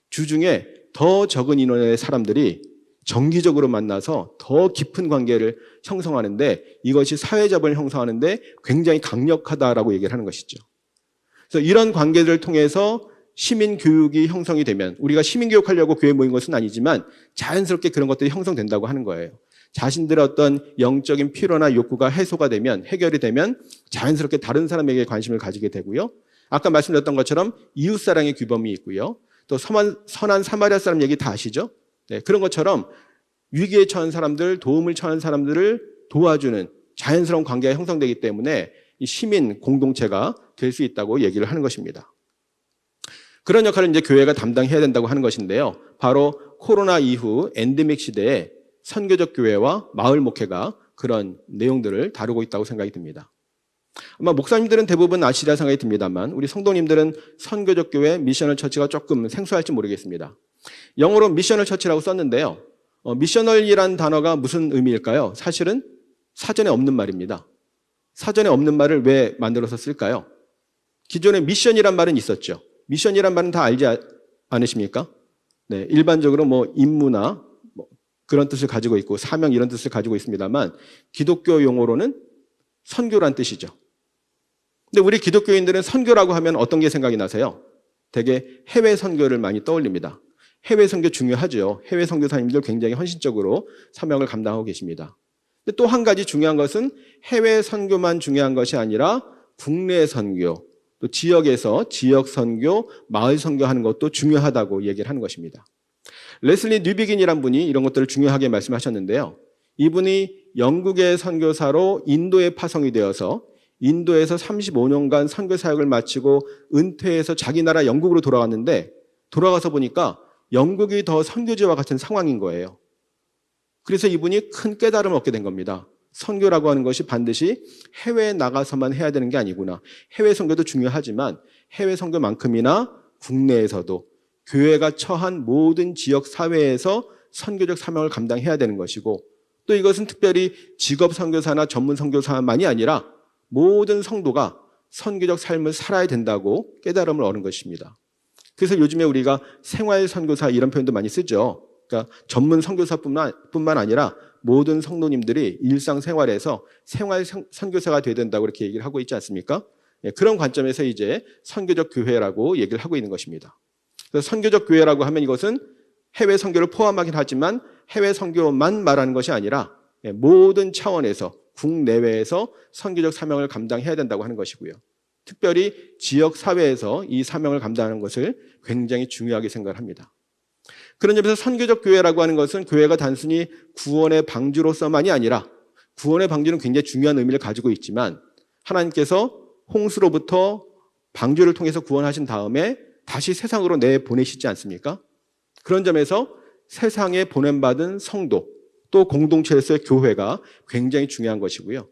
[SPEAKER 1] 주중에 더 적은 인원의 사람들이 정기적으로 만나서 더 깊은 관계를 형성하는데 이것이 사회자본을 형성하는데 굉장히 강력하다라고 얘기를 하는 것이죠. 그래서 이런 관계들을 통해서 시민교육이 형성이 되면, 우리가 시민교육하려고 교회에 모인 것은 아니지만 자연스럽게 그런 것들이 형성된다고 하는 거예요. 자신들의 어떤 영적인 필요나 욕구가 해소가 되면, 해결이 되면 자연스럽게 다른 사람에게 관심을 가지게 되고요. 아까 말씀드렸던 것처럼 이웃사랑의 규범이 있고요. 또 선한 사마리아 사람 얘기 다 아시죠? 네, 그런 것처럼 위기에 처한 사람들, 도움을 청하는 사람들을 도와주는 자연스러운 관계가 형성되기 때문에 이 시민 공동체가 될 수 있다고 얘기를 하는 것입니다. 그런 역할을 이제 교회가 담당해야 된다고 하는 것인데요. 바로 코로나 이후 엔데믹 시대에 선교적 교회와 마을 목회가 그런 내용들을 다루고 있다고 생각이 듭니다. 아마 목사님들은 대부분 아시리라 생각이 듭니다만 우리 성도님들은 선교적 교회, 미셔널 처치가 조금 생소할지 모르겠습니다. 영어로 미셔널 처치라고 썼는데요. 미셔널이란 단어가 무슨 의미일까요? 사실은 사전에 없는 말입니다. 사전에 없는 말을 왜 만들어서 쓸까요? 기존에 미션이란 말은 있었죠. 미션이란 말은 다 알지 않으십니까? 네, 일반적으로 뭐 임무나 뭐 그런 뜻을 가지고 있고 사명 이런 뜻을 가지고 있습니다만 기독교 용어로는 선교란 뜻이죠. 근데 우리 기독교인들은 선교라고 하면 어떤 게 생각이 나세요? 되게 해외 선교를 많이 떠올립니다. 해외 선교 중요하죠. 해외 선교사님들 굉장히 헌신적으로 사명을 감당하고 계십니다. 근데 또 한 가지 중요한 것은 해외 선교만 중요한 것이 아니라 국내 선교, 또 지역에서 지역 선교, 마을 선교하는 것도 중요하다고 얘기를 하는 것입니다. 레슬리 뉴비긴이란 분이 이런 것들을 중요하게 말씀하셨는데요. 이분이 영국의 선교사로 인도에 파송이 되어서 인도에서 35년간 선교 사역을 마치고 은퇴해서 자기 나라 영국으로 돌아갔는데 돌아가서 보니까 영국이 더 선교지와 같은 상황인 거예요. 그래서 이분이 큰 깨달음을 얻게 된 겁니다. 선교라고 하는 것이 반드시 해외에 나가서만 해야 되는 게 아니구나. 해외 선교도 중요하지만 해외 선교만큼이나 국내에서도 교회가 처한 모든 지역 사회에서 선교적 사명을 감당해야 되는 것이고 또 이것은 특별히 직업 선교사나 전문 선교사만이 아니라 모든 성도가 선교적 삶을 살아야 된다고 깨달음을 얻은 것입니다. 그래서 요즘에 우리가 생활 선교사 이런 표현도 많이 쓰죠. 그러니까 전문 선교사뿐만 아니라 모든 성도님들이 일상생활에서 생활 선교사가 돼야 된다고 이렇게 얘기를 하고 있지 않습니까? 그런 관점에서 이제 선교적 교회라고 얘기를 하고 있는 것입니다. 그래서 선교적 교회라고 하면 이것은 해외 선교를 포함하긴 하지만 해외 선교만 말하는 것이 아니라 모든 차원에서 국내외에서 선교적 사명을 감당해야 된다고 하는 것이고요. 특별히 지역 사회에서 이 사명을 감당하는 것을 굉장히 중요하게 생각을 합니다. 그런 점에서 선교적 교회라고 하는 것은 교회가 단순히 구원의 방주로서만이 아니라 구원의 방주는 굉장히 중요한 의미를 가지고 있지만 하나님께서 홍수로부터 방주를 통해서 구원하신 다음에 다시 세상으로 내보내시지 않습니까? 그런 점에서 세상에 보냄받은 성도 또 공동체에서의 교회가 굉장히 중요한 것이고요.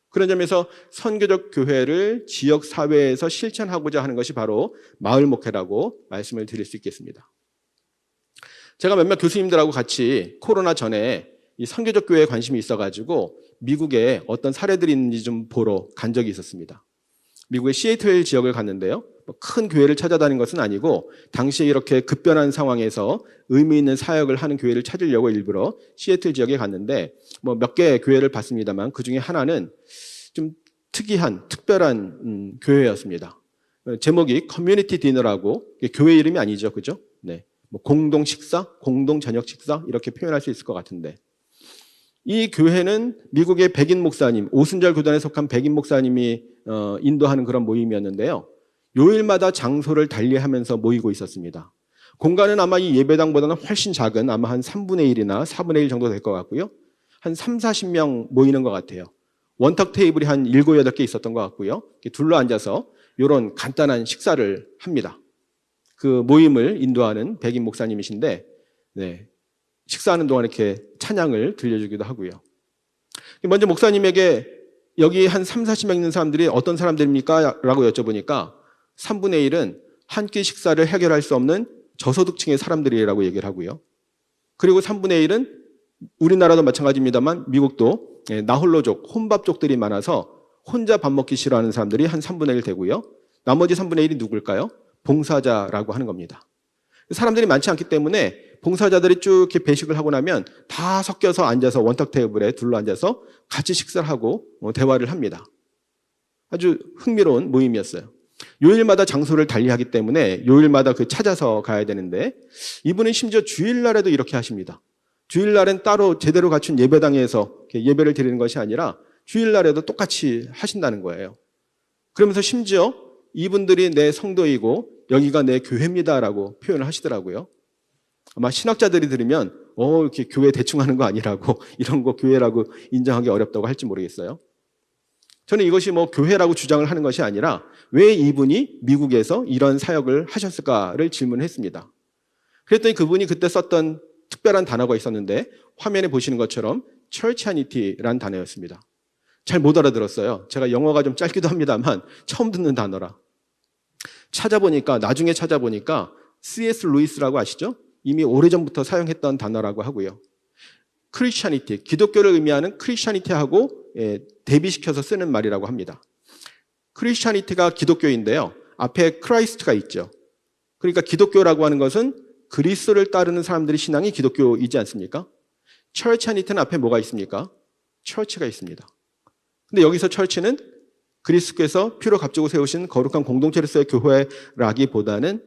[SPEAKER 1] 그런 점에서 선교적 교회를 지역 사회에서 실천하고자 하는 것이 바로 마을 목회라고 말씀을 드릴 수 있겠습니다. 제가 몇몇 교수님들하고 같이 코로나 전에 이 선교적 교회에 관심이 있어가지고 미국에 어떤 사례들이 있는지 좀 보러 간 적이 있었습니다. 미국의 시애틀 지역을 갔는데요. 큰 교회를 찾아다닌 것은 아니고 당시에 이렇게 급변한 상황에서 의미 있는 사역을 하는 교회를 찾으려고 일부러 시애틀 지역에 갔는데 몇 개의 교회를 봤습니다만 그중에 하나는 좀 특별한 교회였습니다. 제목이 커뮤니티 디너라고 교회 이름이 아니죠, 그죠? 네. 공동 식사, 공동 저녁 식사 이렇게 표현할 수 있을 것 같은데 이 교회는 미국의 백인 목사님, 오순절 교단에 속한 백인 목사님이 인도하는 그런 모임이었는데요. 요일마다 장소를 달리하면서 모이고 있었습니다. 공간은 아마 이 예배당보다는 훨씬 작은 아마 한 3분의 1이나 4분의 1 정도 될 것 같고요. 한 3, 40명 모이는 것 같아요. 원탁 테이블이 한 7, 8개 있었던 것 같고요. 둘러 앉아서 이런 간단한 식사를 합니다. 그 모임을 인도하는 백인 목사님이신데 네, 식사하는 동안 이렇게 찬양을 들려주기도 하고요. 먼저 목사님에게 여기 한 3, 40명 있는 사람들이 어떤 사람들입니까? 라고 여쭤보니까 3분의 1은 한 끼 식사를 해결할 수 없는 저소득층의 사람들이라고 얘기를 하고요. 그리고 3분의 1은 우리나라도 마찬가지입니다만 미국도 나홀로족, 혼밥족들이 많아서 혼자 밥 먹기 싫어하는 사람들이 한 3분의 1 되고요. 나머지 3분의 1이 누굴까요? 봉사자라고 하는 겁니다. 사람들이 많지 않기 때문에 봉사자들이 쭉 이렇게 배식을 하고 나면 다 섞여서 앉아서 원탁 테이블에 둘러 앉아서 같이 식사를 하고 대화를 합니다. 아주 흥미로운 모임이었어요. 요일마다 장소를 달리하기 때문에 요일마다 찾아서 가야 되는데 이분은 심지어 주일날에도 이렇게 하십니다. 주일날엔 따로 제대로 갖춘 예배당에서 예배를 드리는 것이 아니라 주일날에도 똑같이 하신다는 거예요. 그러면서 심지어 이분들이 내 성도이고 여기가 내 교회입니다라고 표현을 하시더라고요. 아마 신학자들이 들으면 이렇게 교회 대충 하는 거 아니라고 이런 거 교회라고 인정하기 어렵다고 할지 모르겠어요. 저는 이것이 교회라고 주장을 하는 것이 아니라 왜 이분이 미국에서 이런 사역을 하셨을까를 질문했습니다. 그랬더니 그분이 그때 썼던 특별한 단어가 있었는데 화면에 보시는 것처럼 churchianity라는 단어였습니다. 잘 못 알아들었어요. 제가 영어가 좀 짧기도 합니다만 처음 듣는 단어라. 나중에 찾아보니까 C.S. 루이스라고 아시죠? 이미 오래전부터 사용했던 단어라고 하고요. 크리스찬이티, 기독교를 의미하는 크리스찬이티하고 대비시켜서 쓰는 말이라고 합니다. 크리스찬이티가 기독교인데요. 앞에 크라이스트가 있죠. 그러니까 기독교라고 하는 것은 그리스도를 따르는 사람들의 신앙이 기독교이지 않습니까? 처치니티는 앞에 뭐가 있습니까? 처치가 있습니다. 근데 여기서 처치는 그리스도께서 피로 값주고 세우신 거룩한 공동체로서의 교회라기보다는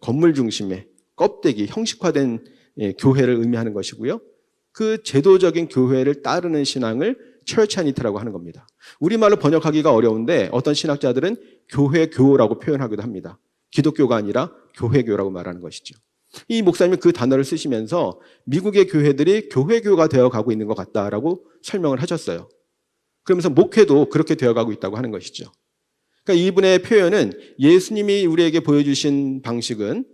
[SPEAKER 1] 건물 중심의 껍데기, 형식화된 교회를 의미하는 것이고요. 그 제도적인 교회를 따르는 신앙을 처치니티라고 하는 겁니다. 우리말로 번역하기가 어려운데 어떤 신학자들은 교회교라고 표현하기도 합니다. 기독교가 아니라 교회교라고 말하는 것이죠. 이 목사님이 그 단어를 쓰시면서 미국의 교회들이 교회교가 되어가고 있는 것 같다라고 설명을 하셨어요. 그러면서 목회도 그렇게 되어가고 있다고 하는 것이죠. 그러니까 이분의 표현은 예수님이 우리에게 보여주신 방식은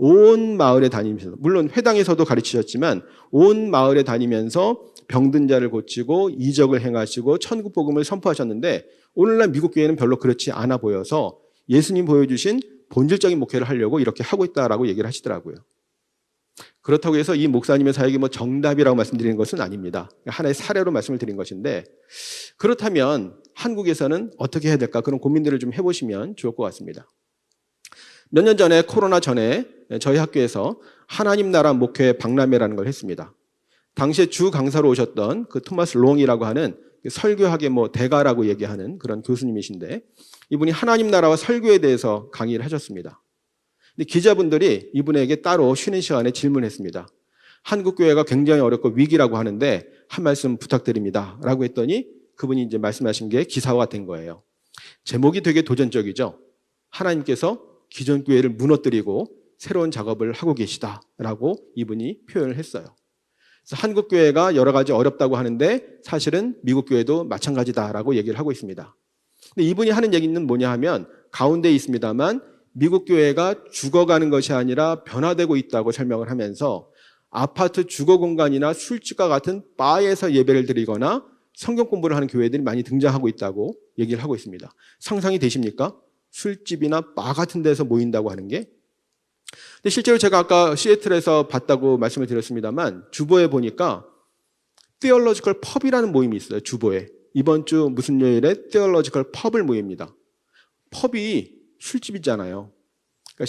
[SPEAKER 1] 온 마을에 다니면서, 물론 회당에서도 가르치셨지만 온 마을에 다니면서 병든 자를 고치고 이적을 행하시고 천국 복음을 선포하셨는데 오늘날 미국 교회는 별로 그렇지 않아 보여서 예수님 보여주신 본질적인 목회를 하려고 이렇게 하고 있다라고 얘기를 하시더라고요. 그렇다고 해서 이 목사님의 사역이 정답이라고 말씀드리는 것은 아닙니다. 하나의 사례로 말씀을 드린 것인데, 그렇다면 한국에서는 어떻게 해야 될까? 그런 고민들을 좀 해보시면 좋을 것 같습니다. 몇 년 전에 코로나 전에 저희 학교에서 하나님 나라 목회 박람회라는 걸 했습니다. 당시에 주 강사로 오셨던 그 토마스 롱이라고 하는 설교학의 대가라고 얘기하는 그런 교수님이신데 이분이 하나님 나라와 설교에 대해서 강의를 하셨습니다. 근데 기자분들이 이분에게 따로 쉬는 시간에 질문했습니다. 한국 교회가 굉장히 어렵고 위기라고 하는데 한 말씀 부탁드립니다. 라고 했더니 그분이 이제 말씀하신 게 기사화가 된 거예요. 제목이 되게 도전적이죠. 하나님께서 기존 교회를 무너뜨리고 새로운 작업을 하고 계시다라고 이분이 표현을 했어요. 그래서 한국 교회가 여러 가지 어렵다고 하는데 사실은 미국 교회도 마찬가지다라고 얘기를 하고 있습니다. 근데 이분이 하는 얘기는 뭐냐 하면 가운데 있습니다만 미국 교회가 죽어가는 것이 아니라 변화되고 있다고 설명을 하면서 아파트 주거 공간이나 술집과 같은 바에서 예배를 드리거나 성경 공부를 하는 교회들이 많이 등장하고 있다고 얘기를 하고 있습니다. 상상이 되십니까? 술집이나 바 같은 데서 모인다고 하는 게. 근데 실제로 제가 아까 시애틀에서 봤다고 말씀을 드렸습니다만 주보에 보니까 Theological Pub이라는 모임이 있어요. 주보에. 이번 주 무슨 요일에 Theological Pub을 모입니다. 펍이 술집이잖아요. 그러니까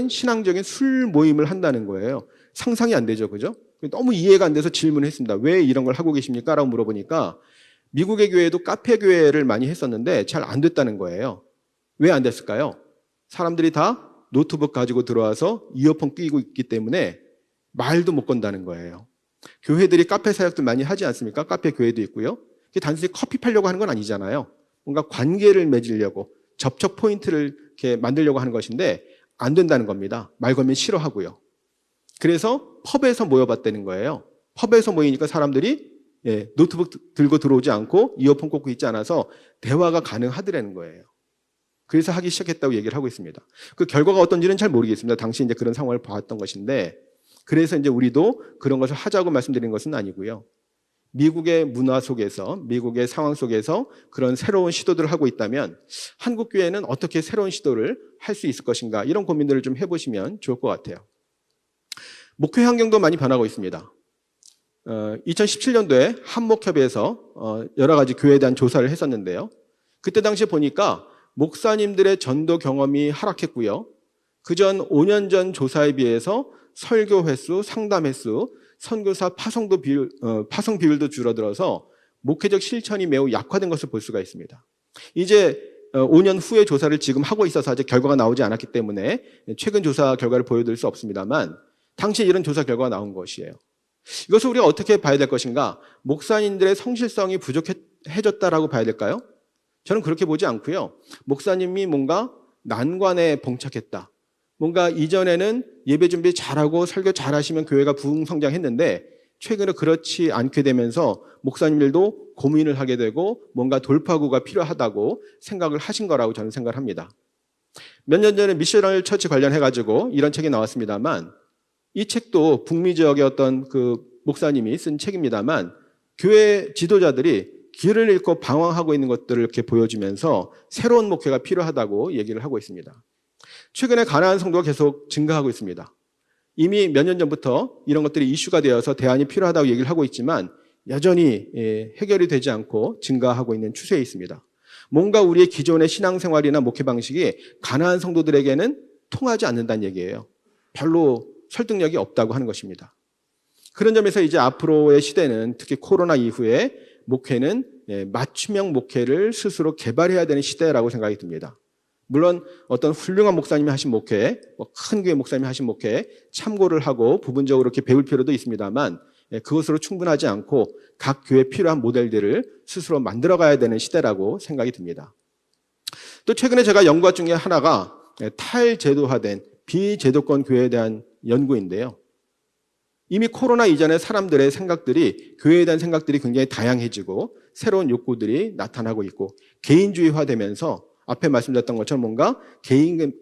[SPEAKER 1] 신앙적인 술 모임을 한다는 거예요. 상상이 안 되죠. 그죠? 너무 이해가 안 돼서 질문을 했습니다. 왜 이런 걸 하고 계십니까? 라고 물어보니까 미국의 교회도 카페 교회를 많이 했었는데 잘 안 됐다는 거예요. 왜 안 됐을까요? 사람들이 다 노트북 가지고 들어와서 이어폰 끼고 있기 때문에 말도 못 건다는 거예요. 교회들이 카페 사역도 많이 하지 않습니까? 카페 교회도 있고요. 그게 단순히 커피 팔려고 하는 건 아니잖아요. 뭔가 관계를 맺으려고 접촉 포인트를 이렇게 만들려고 하는 것인데 안 된다는 겁니다. 말 걸면 싫어하고요. 그래서 펍에서 모여봤다는 거예요. 펍에서 모이니까 사람들이 노트북 들고 들어오지 않고 이어폰 꽂고 있지 않아서 대화가 가능하더라는 거예요. 그래서 하기 시작했다고 얘기를 하고 있습니다. 그 결과가 어떤지는 잘 모르겠습니다. 당시 이제 그런 상황을 봤던 것인데, 그래서 이제 우리도 그런 것을 하자고 말씀드리는 것은 아니고요. 미국의 문화 속에서, 미국의 상황 속에서 그런 새로운 시도들을 하고 있다면 한국 교회는 어떻게 새로운 시도를 할 수 있을 것인가, 이런 고민들을 좀 해보시면 좋을 것 같아요. 목회 환경도 많이 변하고 있습니다. 2017년도에 한목협에서 여러 가지 교회에 대한 조사를 했었는데요. 그때 당시에 보니까 목사님들의 전도 경험이 하락했고요. 그전 5년 전 조사에 비해서 설교 횟수, 상담 횟수, 선교사 파송 비율도 줄어들어서 목회적 실천이 매우 약화된 것을 볼 수가 있습니다. 이제 5년 후에 조사를 지금 하고 있어서 아직 결과가 나오지 않았기 때문에 최근 조사 결과를 보여드릴 수 없습니다만 당시에 이런 조사 결과가 나온 것이에요. 이것을 우리가 어떻게 봐야 될 것인가? 목사님들의 성실성이 부족해졌다라고 봐야 될까요? 저는 그렇게 보지 않고요. 목사님이 뭔가 난관에 봉착했다. 뭔가 이전에는 예배 준비 잘하고 설교 잘하시면 교회가 부흥성장했는데 최근에 그렇지 않게 되면서 목사님들도 고민을 하게 되고 뭔가 돌파구가 필요하다고 생각을 하신 거라고 저는 생각을 합니다. 몇 년 전에 미셔널 처치 관련해가지고 이런 책이 나왔습니다만 이 책도 북미 지역의 어떤 그 목사님이 쓴 책입니다만 교회 지도자들이 길을 잃고 방황하고 있는 것들을 이렇게 보여주면서 새로운 목회가 필요하다고 얘기를 하고 있습니다. 최근에 가나안 성도가 계속 증가하고 있습니다. 이미 몇 년 전부터 이런 것들이 이슈가 되어서 대안이 필요하다고 얘기를 하고 있지만 여전히 해결이 되지 않고 증가하고 있는 추세에 있습니다. 뭔가 우리의 기존의 신앙생활이나 목회 방식이 가나안 성도들에게는 통하지 않는다는 얘기예요. 별로 설득력이 없다고 하는 것입니다. 그런 점에서 이제 앞으로의 시대는 특히 코로나 이후에 목회는 맞춤형 목회를 스스로 개발해야 되는 시대라고 생각이 듭니다. 물론 어떤 훌륭한 목사님이 하신 목회, 큰 교회 목사님이 하신 목회 참고를 하고 부분적으로 이렇게 배울 필요도 있습니다만 그것으로 충분하지 않고 각 교회에 필요한 모델들을 스스로 만들어가야 되는 시대라고 생각이 듭니다. 또 최근에 제가 연구한 중에 하나가 탈제도화된 비제도권 교회에 대한 연구인데요. 이미 코로나 이전에 사람들의 생각들이 교회에 대한 생각들이 굉장히 다양해지고 새로운 욕구들이 나타나고 있고 개인주의화되면서 앞에 말씀드렸던 것처럼 뭔가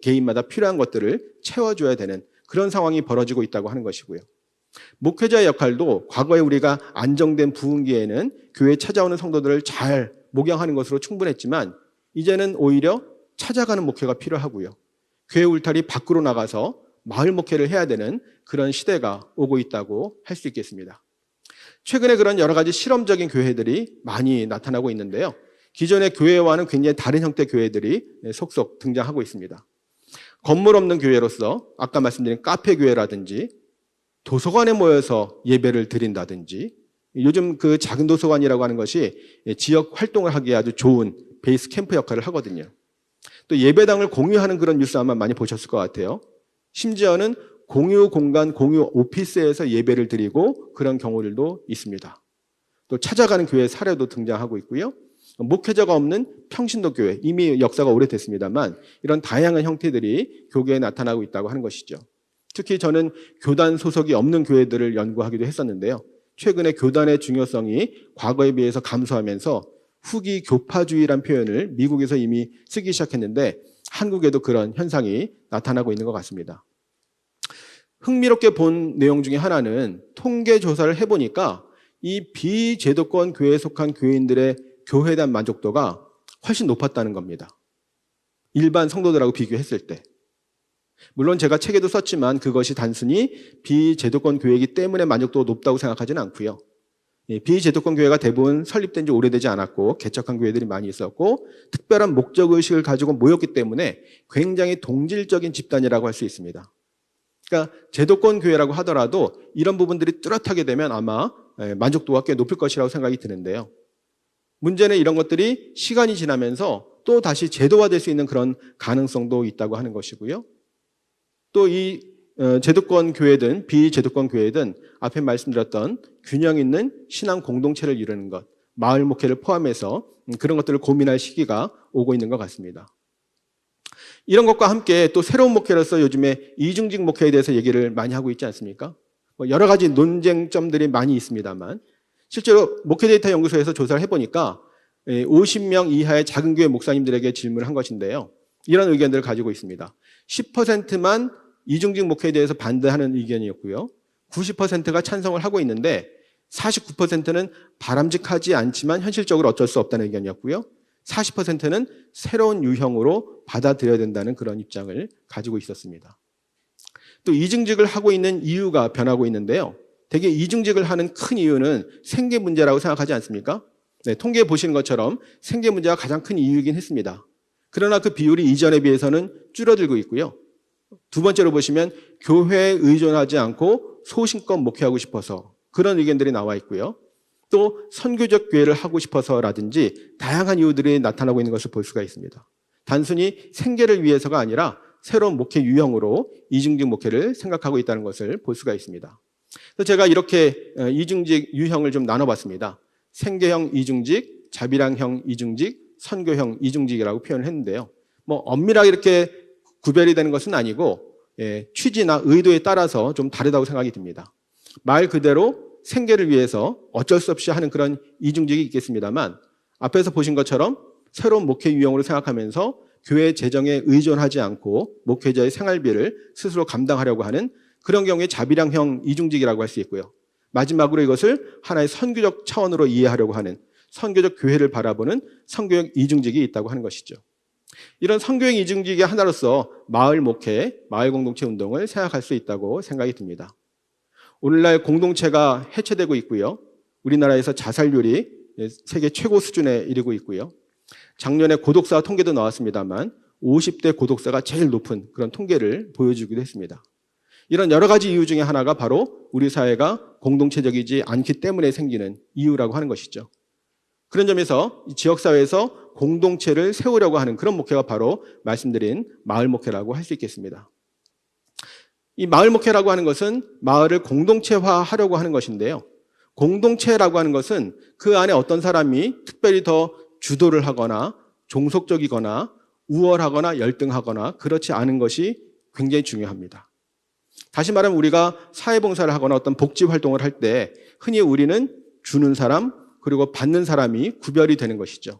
[SPEAKER 1] 개인마다 필요한 것들을 채워줘야 되는 그런 상황이 벌어지고 있다고 하는 것이고요. 목회자의 역할도 과거에 우리가 안정된 부흥기에는 교회에 찾아오는 성도들을 잘 목양하는 것으로 충분했지만 이제는 오히려 찾아가는 목회가 필요하고요. 교회 울타리 밖으로 나가서 마을 목회를 해야 되는 그런 시대가 오고 있다고 할 수 있겠습니다. 최근에 그런 여러 가지 실험적인 교회들이 많이 나타나고 있는데요. 기존의 교회와는 굉장히 다른 형태의 교회들이 속속 등장하고 있습니다. 건물 없는 교회로서 아까 말씀드린 카페 교회라든지 도서관에 모여서 예배를 드린다든지 요즘 그 작은 도서관이라고 하는 것이 지역 활동을 하기에 아주 좋은 베이스 캠프 역할을 하거든요. 또 예배당을 공유하는 그런 뉴스 아마 많이 보셨을 것 같아요. 심지어는 공유 공간, 공유 오피스에서 예배를 드리고 그런 경우들도 있습니다. 또 찾아가는 교회 사례도 등장하고 있고요. 목회자가 없는 평신도 교회, 이미 역사가 오래됐습니다만 이런 다양한 형태들이 교계에 나타나고 있다고 하는 것이죠. 특히 저는 교단 소속이 없는 교회들을 연구하기도 했었는데요. 최근에 교단의 중요성이 과거에 비해서 감소하면서 후기 교파주의란 표현을 미국에서 이미 쓰기 시작했는데 한국에도 그런 현상이 나타나고 있는 것 같습니다. 흥미롭게 본 내용 중에 하나는 통계 조사를 해보니까 이 비제도권 교회에 속한 교인들의 교회에 대한 만족도가 훨씬 높았다는 겁니다. 일반 성도들하고 비교했을 때. 물론 제가 책에도 썼지만 그것이 단순히 비제도권 교회이기 때문에 만족도가 높다고 생각하지는 않고요. 비제도권 교회가 대부분 설립된 지 오래되지 않았고 개척한 교회들이 많이 있었고 특별한 목적의식을 가지고 모였기 때문에 굉장히 동질적인 집단이라고 할 수 있습니다. 그러니까 제도권 교회라고 하더라도 이런 부분들이 뚜렷하게 되면 아마 만족도가 꽤 높을 것이라고 생각이 드는데요. 문제는 이런 것들이 시간이 지나면서 또 다시 제도화될 수 있는 그런 가능성도 있다고 하는 것이고요. 또 이 제도권 교회든 비제도권 교회든 앞에 말씀드렸던 균형 있는 신앙 공동체를 이루는 것, 마을 목회를 포함해서 그런 것들을 고민할 시기가 오고 있는 것 같습니다. 이런 것과 함께 또 새로운 목회로서 요즘에 이중직 목회에 대해서 얘기를 많이 하고 있지 않습니까? 여러 가지 논쟁점들이 많이 있습니다만 실제로 목회데이터 연구소에서 조사를 해보니까 50명 이하의 작은 교회 목사님들에게 질문을 한 것인데요. 이런 의견들을 가지고 있습니다. 10%만 이중직 목회에 대해서 반대하는 의견이었고요. 90%가 찬성을 하고 있는데 49%는 바람직하지 않지만 현실적으로 어쩔 수 없다는 의견이었고요. 40%는 새로운 유형으로 받아들여야 된다는 그런 입장을 가지고 있었습니다. 또 이중직을 하고 있는 이유가 변하고 있는데요. 대개 이중직을 하는 큰 이유는 생계 문제라고 생각하지 않습니까? 네, 통계에 보시는 것처럼 생계 문제가 가장 큰 이유이긴 했습니다. 그러나 그 비율이 이전에 비해서는 줄어들고 있고요. 두 번째로 보시면 교회에 의존하지 않고 소신껏 목회하고 싶어서 그런 의견들이 나와 있고요. 또 선교적 교회를 하고 싶어서라든지 다양한 이유들이 나타나고 있는 것을 볼 수가 있습니다. 단순히 생계를 위해서가 아니라 새로운 목회 유형으로 이중직 목회를 생각하고 있다는 것을 볼 수가 있습니다. 그래서 제가 이렇게 이중직 유형을 좀 나눠봤습니다. 생계형 이중직, 자비랑형 이중직, 선교형 이중직이라고 표현을 했는데요. 뭐 엄밀하게 이렇게 구별이 되는 것은 아니고 취지나 의도에 따라서 좀 다르다고 생각이 듭니다. 말 그대로 생계를 위해서 어쩔 수 없이 하는 그런 이중직이 있겠습니다만 앞에서 보신 것처럼 새로운 목회 유형으로 생각하면서 교회 재정에 의존하지 않고 목회자의 생활비를 스스로 감당하려고 하는 그런 경우에 자비량형 이중직이라고 할 수 있고요. 마지막으로 이것을 하나의 선교적 차원으로 이해하려고 하는 선교적 교회를 바라보는 선교적 이중직이 있다고 하는 것이죠. 이런 선교적 이중직의 하나로서 마을 목회, 마을 공동체 운동을 생각할 수 있다고 생각이 듭니다. 오늘날 공동체가 해체되고 있고요. 우리나라에서 자살률이 세계 최고 수준에 이르고 있고요. 작년에 고독사 통계도 나왔습니다만 50대 고독사가 제일 높은 그런 통계를 보여주기도 했습니다. 이런 여러 가지 이유 중에 하나가 바로 우리 사회가 공동체적이지 않기 때문에 생기는 이유라고 하는 것이죠. 그런 점에서 지역사회에서 공동체를 세우려고 하는 그런 목회가 바로 말씀드린 마을 목회라고 할 수 있겠습니다. 이 마을 목회라고 하는 것은 마을을 공동체화하려고 하는 것인데요. 공동체라고 하는 것은 그 안에 어떤 사람이 특별히 더 주도를 하거나 종속적이거나 우월하거나 열등하거나 그렇지 않은 것이 굉장히 중요합니다. 다시 말하면 우리가 사회봉사를 하거나 어떤 복지활동을 할 때 흔히 우리는 주는 사람 그리고 받는 사람이 구별이 되는 것이죠.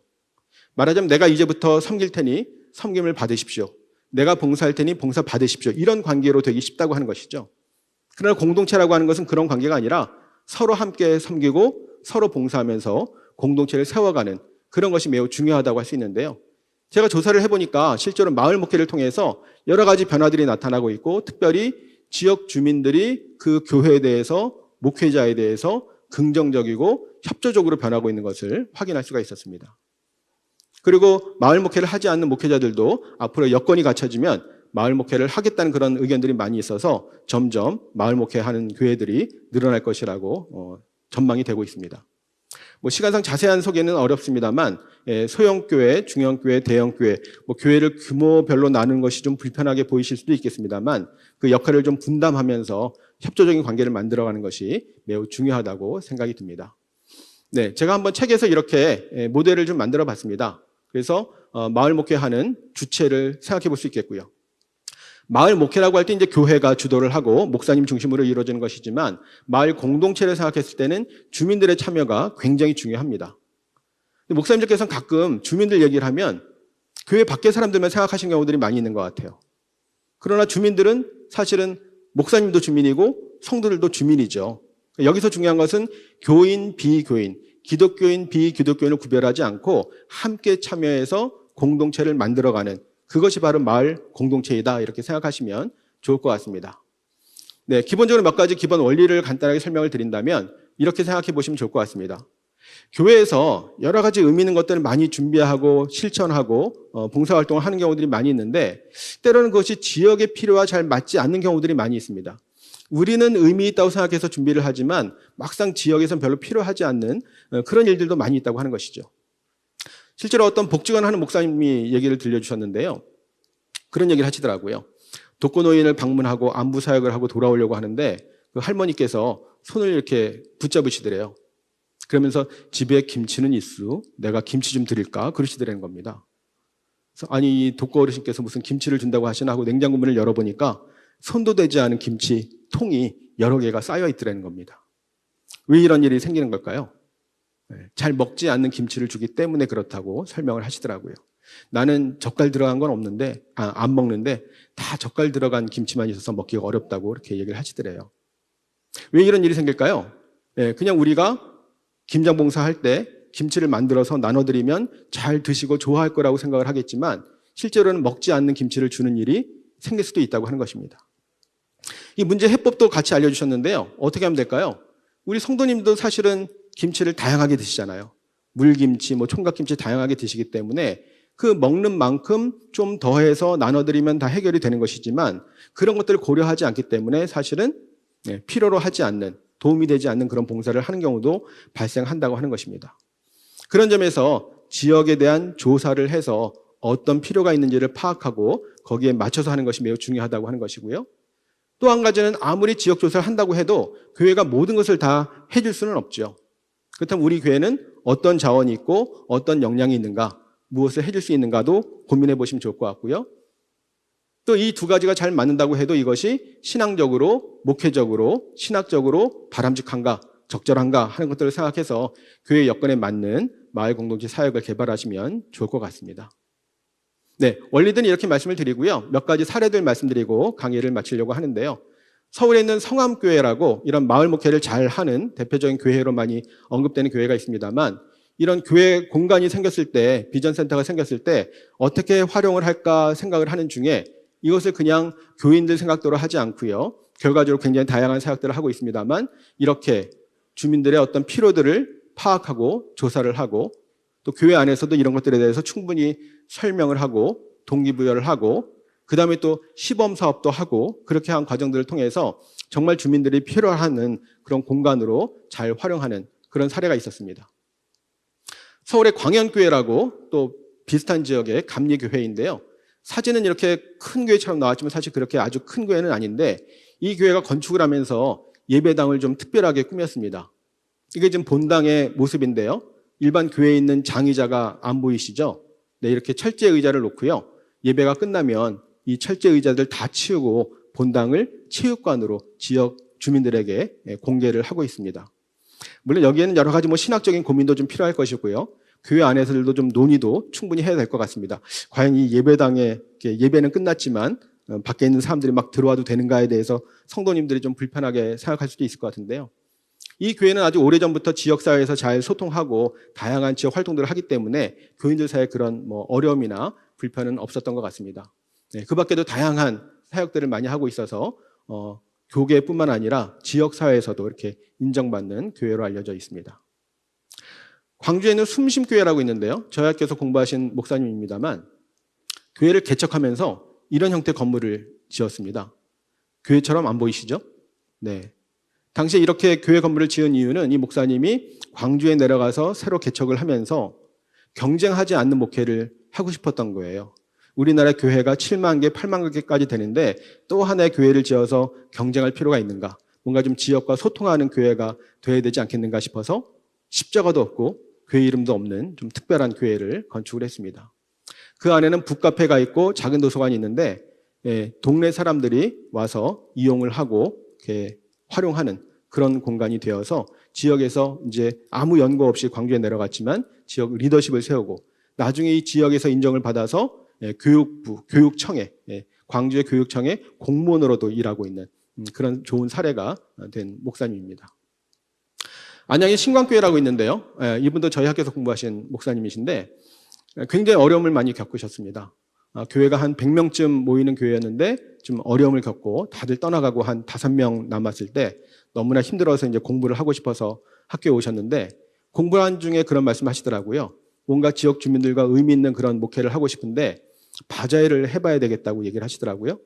[SPEAKER 1] 말하자면 내가 이제부터 섬길 테니 섬김을 받으십시오. 내가 봉사할 테니 봉사 받으십시오. 이런 관계로 되기 쉽다고 하는 것이죠. 그러나 공동체라고 하는 것은 그런 관계가 아니라 서로 함께 섬기고 서로 봉사하면서 공동체를 세워가는 그런 것이 매우 중요하다고 할 수 있는데요. 제가 조사를 해보니까 실제로 마을 목회를 통해서 여러 가지 변화들이 나타나고 있고 특별히 지역 주민들이 그 교회에 대해서 목회자에 대해서 긍정적이고 협조적으로 변하고 있는 것을 확인할 수가 있었습니다. 그리고 마을 목회를 하지 않는 목회자들도 앞으로 여건이 갖춰지면 마을 목회를 하겠다는 그런 의견들이 많이 있어서 점점 마을 목회하는 교회들이 늘어날 것이라고 전망이 되고 있습니다. 시간상 자세한 소개는 어렵습니다만 소형교회, 중형교회, 대형교회 교회를 규모별로 나누는 것이 좀 불편하게 보이실 수도 있겠습니다만 그 역할을 좀 분담하면서 협조적인 관계를 만들어가는 것이 매우 중요하다고 생각이 듭니다. 네, 제가 한번 책에서 이렇게 모델을 좀 만들어 봤습니다. 그래서 마을 목회하는 주체를 생각해 볼 수 있겠고요. 마을 목회라고 할 때 이제 교회가 주도를 하고 목사님 중심으로 이루어지는 것이지만 마을 공동체를 생각했을 때는 주민들의 참여가 굉장히 중요합니다. 목사님들께서는 가끔 주민들 얘기를 하면 교회 밖의 사람들만 생각하시는 경우들이 많이 있는 것 같아요. 그러나 주민들은 사실은 목사님도 주민이고 성도들도 주민이죠. 여기서 중요한 것은 교인, 비교인, 기독교인, 비기독교인을 구별하지 않고 함께 참여해서 공동체를 만들어가는 그것이 바로 마을 공동체이다 이렇게 생각하시면 좋을 것 같습니다. 네, 기본적으로 몇 가지 기본 원리를 간단하게 설명을 드린다면 이렇게 생각해 보시면 좋을 것 같습니다. 교회에서 여러 가지 의미 있는 것들을 많이 준비하고 실천하고 봉사활동을 하는 경우들이 많이 있는데 때로는 그것이 지역의 필요와 잘 맞지 않는 경우들이 많이 있습니다. 우리는 의미 있다고 생각해서 준비를 하지만 막상 지역에서는 별로 필요하지 않는 그런 일들도 많이 있다고 하는 것이죠. 실제로 어떤 복지관 하는 목사님이 얘기를 들려주셨는데요. 그런 얘기를 하시더라고요. 독거노인을 방문하고 안부 사역을 하고 돌아오려고 하는데 그 할머니께서 손을 이렇게 붙잡으시더래요. 그러면서 집에 김치는 있수? 내가 김치 좀 드릴까? 그러시더라는 겁니다. 그래서 아니 독거 어르신께서 무슨 김치를 준다고 하시나 하고 냉장고 문을 열어보니까 손도 대지 않은 김치 통이 여러 개가 쌓여 있더라는 겁니다. 왜 이런 일이 생기는 걸까요? 잘 먹지 않는 김치를 주기 때문에 그렇다고 설명을 하시더라고요. 나는 젓갈 들어간 건 없는데 안 먹는데 다 젓갈 들어간 김치만 있어서 먹기가 어렵다고 이렇게 얘기를 하시더래요. 왜 이런 일이 생길까요? 그냥 우리가 김장 봉사할 때 김치를 만들어서 나눠드리면 잘 드시고 좋아할 거라고 생각을 하겠지만 실제로는 먹지 않는 김치를 주는 일이 생길 수도 있다고 하는 것입니다. 이 문제 해법도 같이 알려주셨는데요. 어떻게 하면 될까요? 우리 성도님도 사실은 김치를 다양하게 드시잖아요. 물김치, 총각김치 다양하게 드시기 때문에 그 먹는 만큼 좀 더해서 나눠드리면 다 해결이 되는 것이지만 그런 것들을 고려하지 않기 때문에 사실은 필요로 하지 않는, 도움이 되지 않는 그런 봉사를 하는 경우도 발생한다고 하는 것입니다. 그런 점에서 지역에 대한 조사를 해서 어떤 필요가 있는지를 파악하고 거기에 맞춰서 하는 것이 매우 중요하다고 하는 것이고요. 또 한 가지는 아무리 지역 조사를 한다고 해도 교회가 모든 것을 다 해줄 수는 없죠. 그렇다면 우리 교회는 어떤 자원이 있고 어떤 역량이 있는가, 무엇을 해줄 수 있는가도 고민해 보시면 좋을 것 같고요. 또 이 두 가지가 잘 맞는다고 해도 이것이 신앙적으로, 목회적으로, 신학적으로 바람직한가, 적절한가 하는 것들을 생각해서 교회 여건에 맞는 마을 공동체 사역을 개발하시면 좋을 것 같습니다. 네, 원리는 이렇게 말씀을 드리고요. 몇 가지 사례들 말씀드리고 강의를 마치려고 하는데요. 서울에 있는 성암교회라고 이런 마을 목회를 잘 하는 대표적인 교회로 많이 언급되는 교회가 있습니다만, 이런 교회 공간이 생겼을 때, 비전센터가 생겼을 때 어떻게 활용을 할까 생각을 하는 중에 이것을 그냥 교인들 생각대로 하지 않고요. 결과적으로 굉장히 다양한 사역들을 하고 있습니다만, 이렇게 주민들의 어떤 필요들을 파악하고 조사를 하고 또 교회 안에서도 이런 것들에 대해서 충분히 설명을 하고 동기부여를 하고 그 다음에 또 시범 사업도 하고 그렇게 한 과정들을 통해서 정말 주민들이 필요하는 그런 공간으로 잘 활용하는 그런 사례가 있었습니다. 서울의 광연교회라고 또 비슷한 지역의 감리교회인데요. 사진은 이렇게 큰 교회처럼 나왔지만 사실 그렇게 아주 큰 교회는 아닌데 이 교회가 건축을 하면서 예배당을 좀 특별하게 꾸몄습니다. 이게 지금 본당의 모습인데요. 일반 교회에 있는 장의자가 안 보이시죠? 네, 이렇게 철제 의자를 놓고요. 예배가 끝나면 이 철제 의자들 다 치우고 본당을 체육관으로 지역 주민들에게 공개를 하고 있습니다. 물론 여기에는 여러 가지 신학적인 고민도 좀 필요할 것이고요. 교회 안에서도 좀 논의도 충분히 해야 될 것 같습니다. 과연 이 예배당에 예배는 끝났지만 밖에 있는 사람들이 막 들어와도 되는가에 대해서 성도님들이 좀 불편하게 생각할 수도 있을 것 같은데요. 이 교회는 아주 오래전부터 지역사회에서 잘 소통하고 다양한 지역 활동들을 하기 때문에 교인들 사이에 그런 어려움이나 불편은 없었던 것 같습니다. 네, 그 밖에도 다양한 사역들을 많이 하고 있어서 교계뿐만 아니라 지역사회에서도 이렇게 인정받는 교회로 알려져 있습니다. 광주에는 숨심교회라고 있는데요. 저희 학교에서 공부하신 목사님입니다만 교회를 개척하면서 이런 형태의 건물을 지었습니다. 교회처럼 안 보이시죠? 네. 당시에 이렇게 교회 건물을 지은 이유는 이 목사님이 광주에 내려가서 새로 개척을 하면서 경쟁하지 않는 목회를 하고 싶었던 거예요. 우리나라 교회가 7만 개, 8만 개까지 되는데 또 하나의 교회를 지어서 경쟁할 필요가 있는가? 뭔가 좀 지역과 소통하는 교회가 돼야 되지 않겠는가 싶어서 십자가도 없고 교회 이름도 없는 좀 특별한 교회를 건축을 했습니다. 그 안에는 북카페가 있고 작은 도서관이 있는데 동네 사람들이 와서 이용을 하고 이렇게 활용하는 그런 공간이 되어서 지역에서 이제 아무 연고 없이 광주에 내려갔지만 지역 리더십을 세우고 나중에 이 지역에서 인정을 받아서 교육부, 교육청에 광주의 교육청의 공무원으로도 일하고 있는 그런 좋은 사례가 된 목사님입니다. 안양에 신광교회라고 있는데요. 이분도 저희 학교에서 공부하신 목사님이신데 굉장히 어려움을 많이 겪으셨습니다. 교회가 한 100명쯤 모이는 교회였는데 좀 어려움을 겪고 다들 떠나가고 한 5명 남았을 때 너무나 힘들어서 이제 공부를 하고 싶어서 학교에 오셨는데 공부하는 중에 그런 말씀 하시더라고요. 뭔가 지역 주민들과 의미 있는 그런 목회를 하고 싶은데 바자회를 해봐야 되겠다고 얘기를 하시더라고요.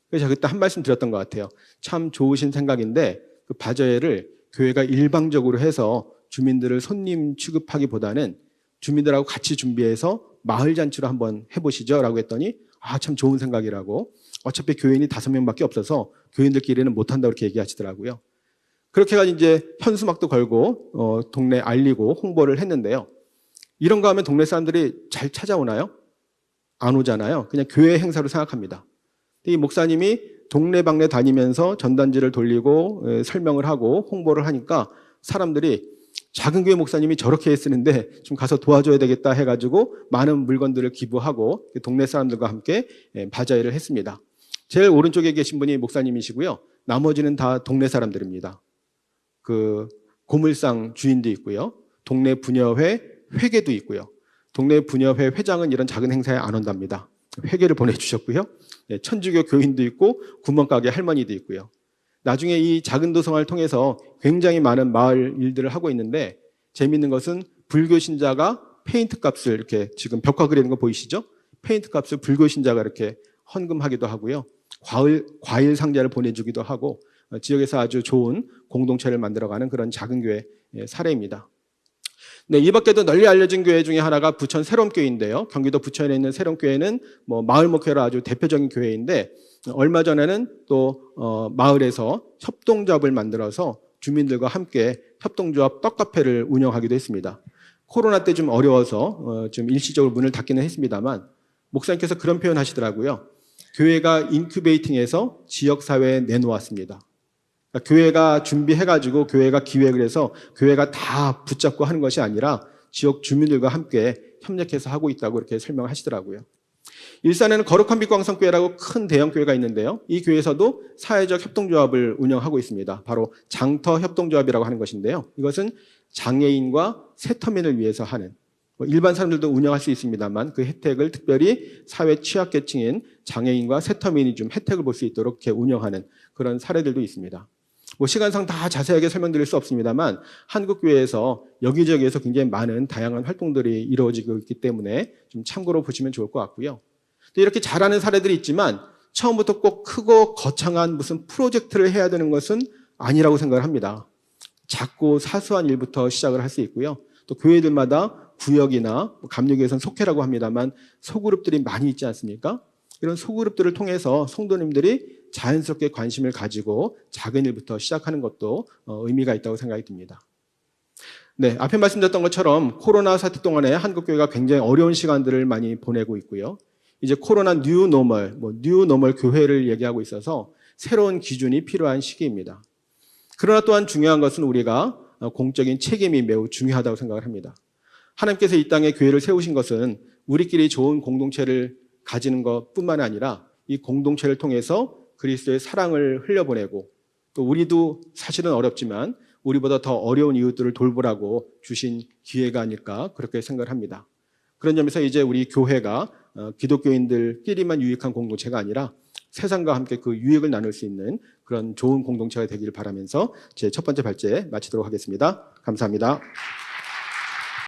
[SPEAKER 1] 그래서 제가 그때 한 말씀 드렸던 것 같아요. 참 좋으신 생각인데 그 바자회를 교회가 일방적으로 해서 주민들을 손님 취급하기보다는 주민들하고 같이 준비해서 마을 잔치로 한번 해보시죠 라고 했더니 참 좋은 생각이라고 어차피 교인이 5명밖에 없어서 교인들끼리는 못한다고 그렇게 얘기하시더라고요. 그렇게 해가지고 이제 현수막도 걸고 동네 알리고 홍보를 했는데요. 이런 거 하면 동네 사람들이 잘 찾아오나요? 안 오잖아요. 그냥 교회 행사로 생각합니다. 이 목사님이 동네방네 다니면서 전단지를 돌리고 설명을 하고 홍보를 하니까 사람들이 작은 교회 목사님이 저렇게 쓰는데 좀 가서 도와줘야 되겠다 해가지고 많은 물건들을 기부하고 동네 사람들과 함께 바자회를 했습니다. 제일 오른쪽에 계신 분이 목사님이시고요. 나머지는 다 동네 사람들입니다. 그 고물상 주인도 있고요. 동네 부녀회 회계도 있고요. 동네 부녀회 회장은 이런 작은 행사에 안 온답니다. 회계를 보내주셨고요. 천주교 교인도 있고 구멍가게 할머니도 있고요. 나중에 이 작은 도성을 통해서 굉장히 많은 마을 일들을 하고 있는데 재미있는 것은 불교 신자가 페인트 값을 이렇게 지금 벽화 그리는 거 보이시죠? 페인트 값을 불교 신자가 이렇게 헌금하기도 하고요. 과일 상자를 보내주기도 하고 지역에서 아주 좋은 공동체를 만들어가는 그런 작은 교회 사례입니다. 네, 이 밖에도 널리 알려진 교회 중에 하나가 부천 새롬교회인데요. 경기도 부천에 있는 새롬교회는 마을 목회로 아주 대표적인 교회인데 얼마 전에는 또 마을에서 협동조합을 만들어서 주민들과 함께 협동조합 떡카페를 운영하기도 했습니다. 코로나 때 좀 어려워서 좀 일시적으로 문을 닫기는 했습니다만 목사님께서 그런 표현 하시더라고요. 교회가 인큐베이팅해서 지역사회에 내놓았습니다. 그러니까 교회가 준비해가지고 교회가 기획을 해서 교회가 다 붙잡고 하는 것이 아니라 지역 주민들과 함께 협력해서 하고 있다고 이렇게 설명하시더라고요. 일산에는 거룩한 빛 광성교회라고 큰 대형 교회가 있는데요. 이 교회에서도 사회적 협동조합을 운영하고 있습니다. 바로 장터 협동조합이라고 하는 것인데요. 이것은 장애인과 세터민을 위해서 하는, 일반 사람들도 운영할 수 있습니다만 그 혜택을 특별히 사회 취약계층인 장애인과 세터민이 좀 혜택을 볼 수 있도록 이렇게 운영하는 그런 사례들도 있습니다. 시간상 다 자세하게 설명드릴 수 없습니다만 한국교회에서 여기저기에서 굉장히 많은 다양한 활동들이 이루어지고 있기 때문에 좀 참고로 보시면 좋을 것 같고요. 이렇게 잘하는 사례들이 있지만 처음부터 꼭 크고 거창한 무슨 프로젝트를 해야 되는 것은 아니라고 생각을 합니다. 작고 사소한 일부터 시작을 할 수 있고요. 또 교회들마다 구역이나 감리교에서는 속회라고 합니다만 소그룹들이 많이 있지 않습니까? 이런 소그룹들을 통해서 성도님들이 자연스럽게 관심을 가지고 작은 일부터 시작하는 것도 의미가 있다고 생각이 듭니다. 네, 앞에 말씀드렸던 것처럼 코로나 사태 동안에 한국교회가 굉장히 어려운 시간들을 많이 보내고 있고요. 이제 코로나 뉴노멀, 뉴노멀 교회를 얘기하고 있어서 새로운 기준이 필요한 시기입니다. 그러나 또한 중요한 것은 우리가 공적인 책임이 매우 중요하다고 생각을 합니다. 하나님께서 이 땅에 교회를 세우신 것은 우리끼리 좋은 공동체를 가지는 것뿐만 아니라 이 공동체를 통해서 그리스도의 사랑을 흘려보내고 또 우리도 사실은 어렵지만 우리보다 더 어려운 이웃들을 돌보라고 주신 기회가 아닐까 그렇게 생각을 합니다. 그런 점에서 이제 우리 교회가 기독교인들끼리만 유익한 공동체가 아니라 세상과 함께 그 유익을 나눌 수 있는 그런 좋은 공동체가 되기를 바라면서 제 첫 번째 발제 마치도록 하겠습니다. 감사합니다.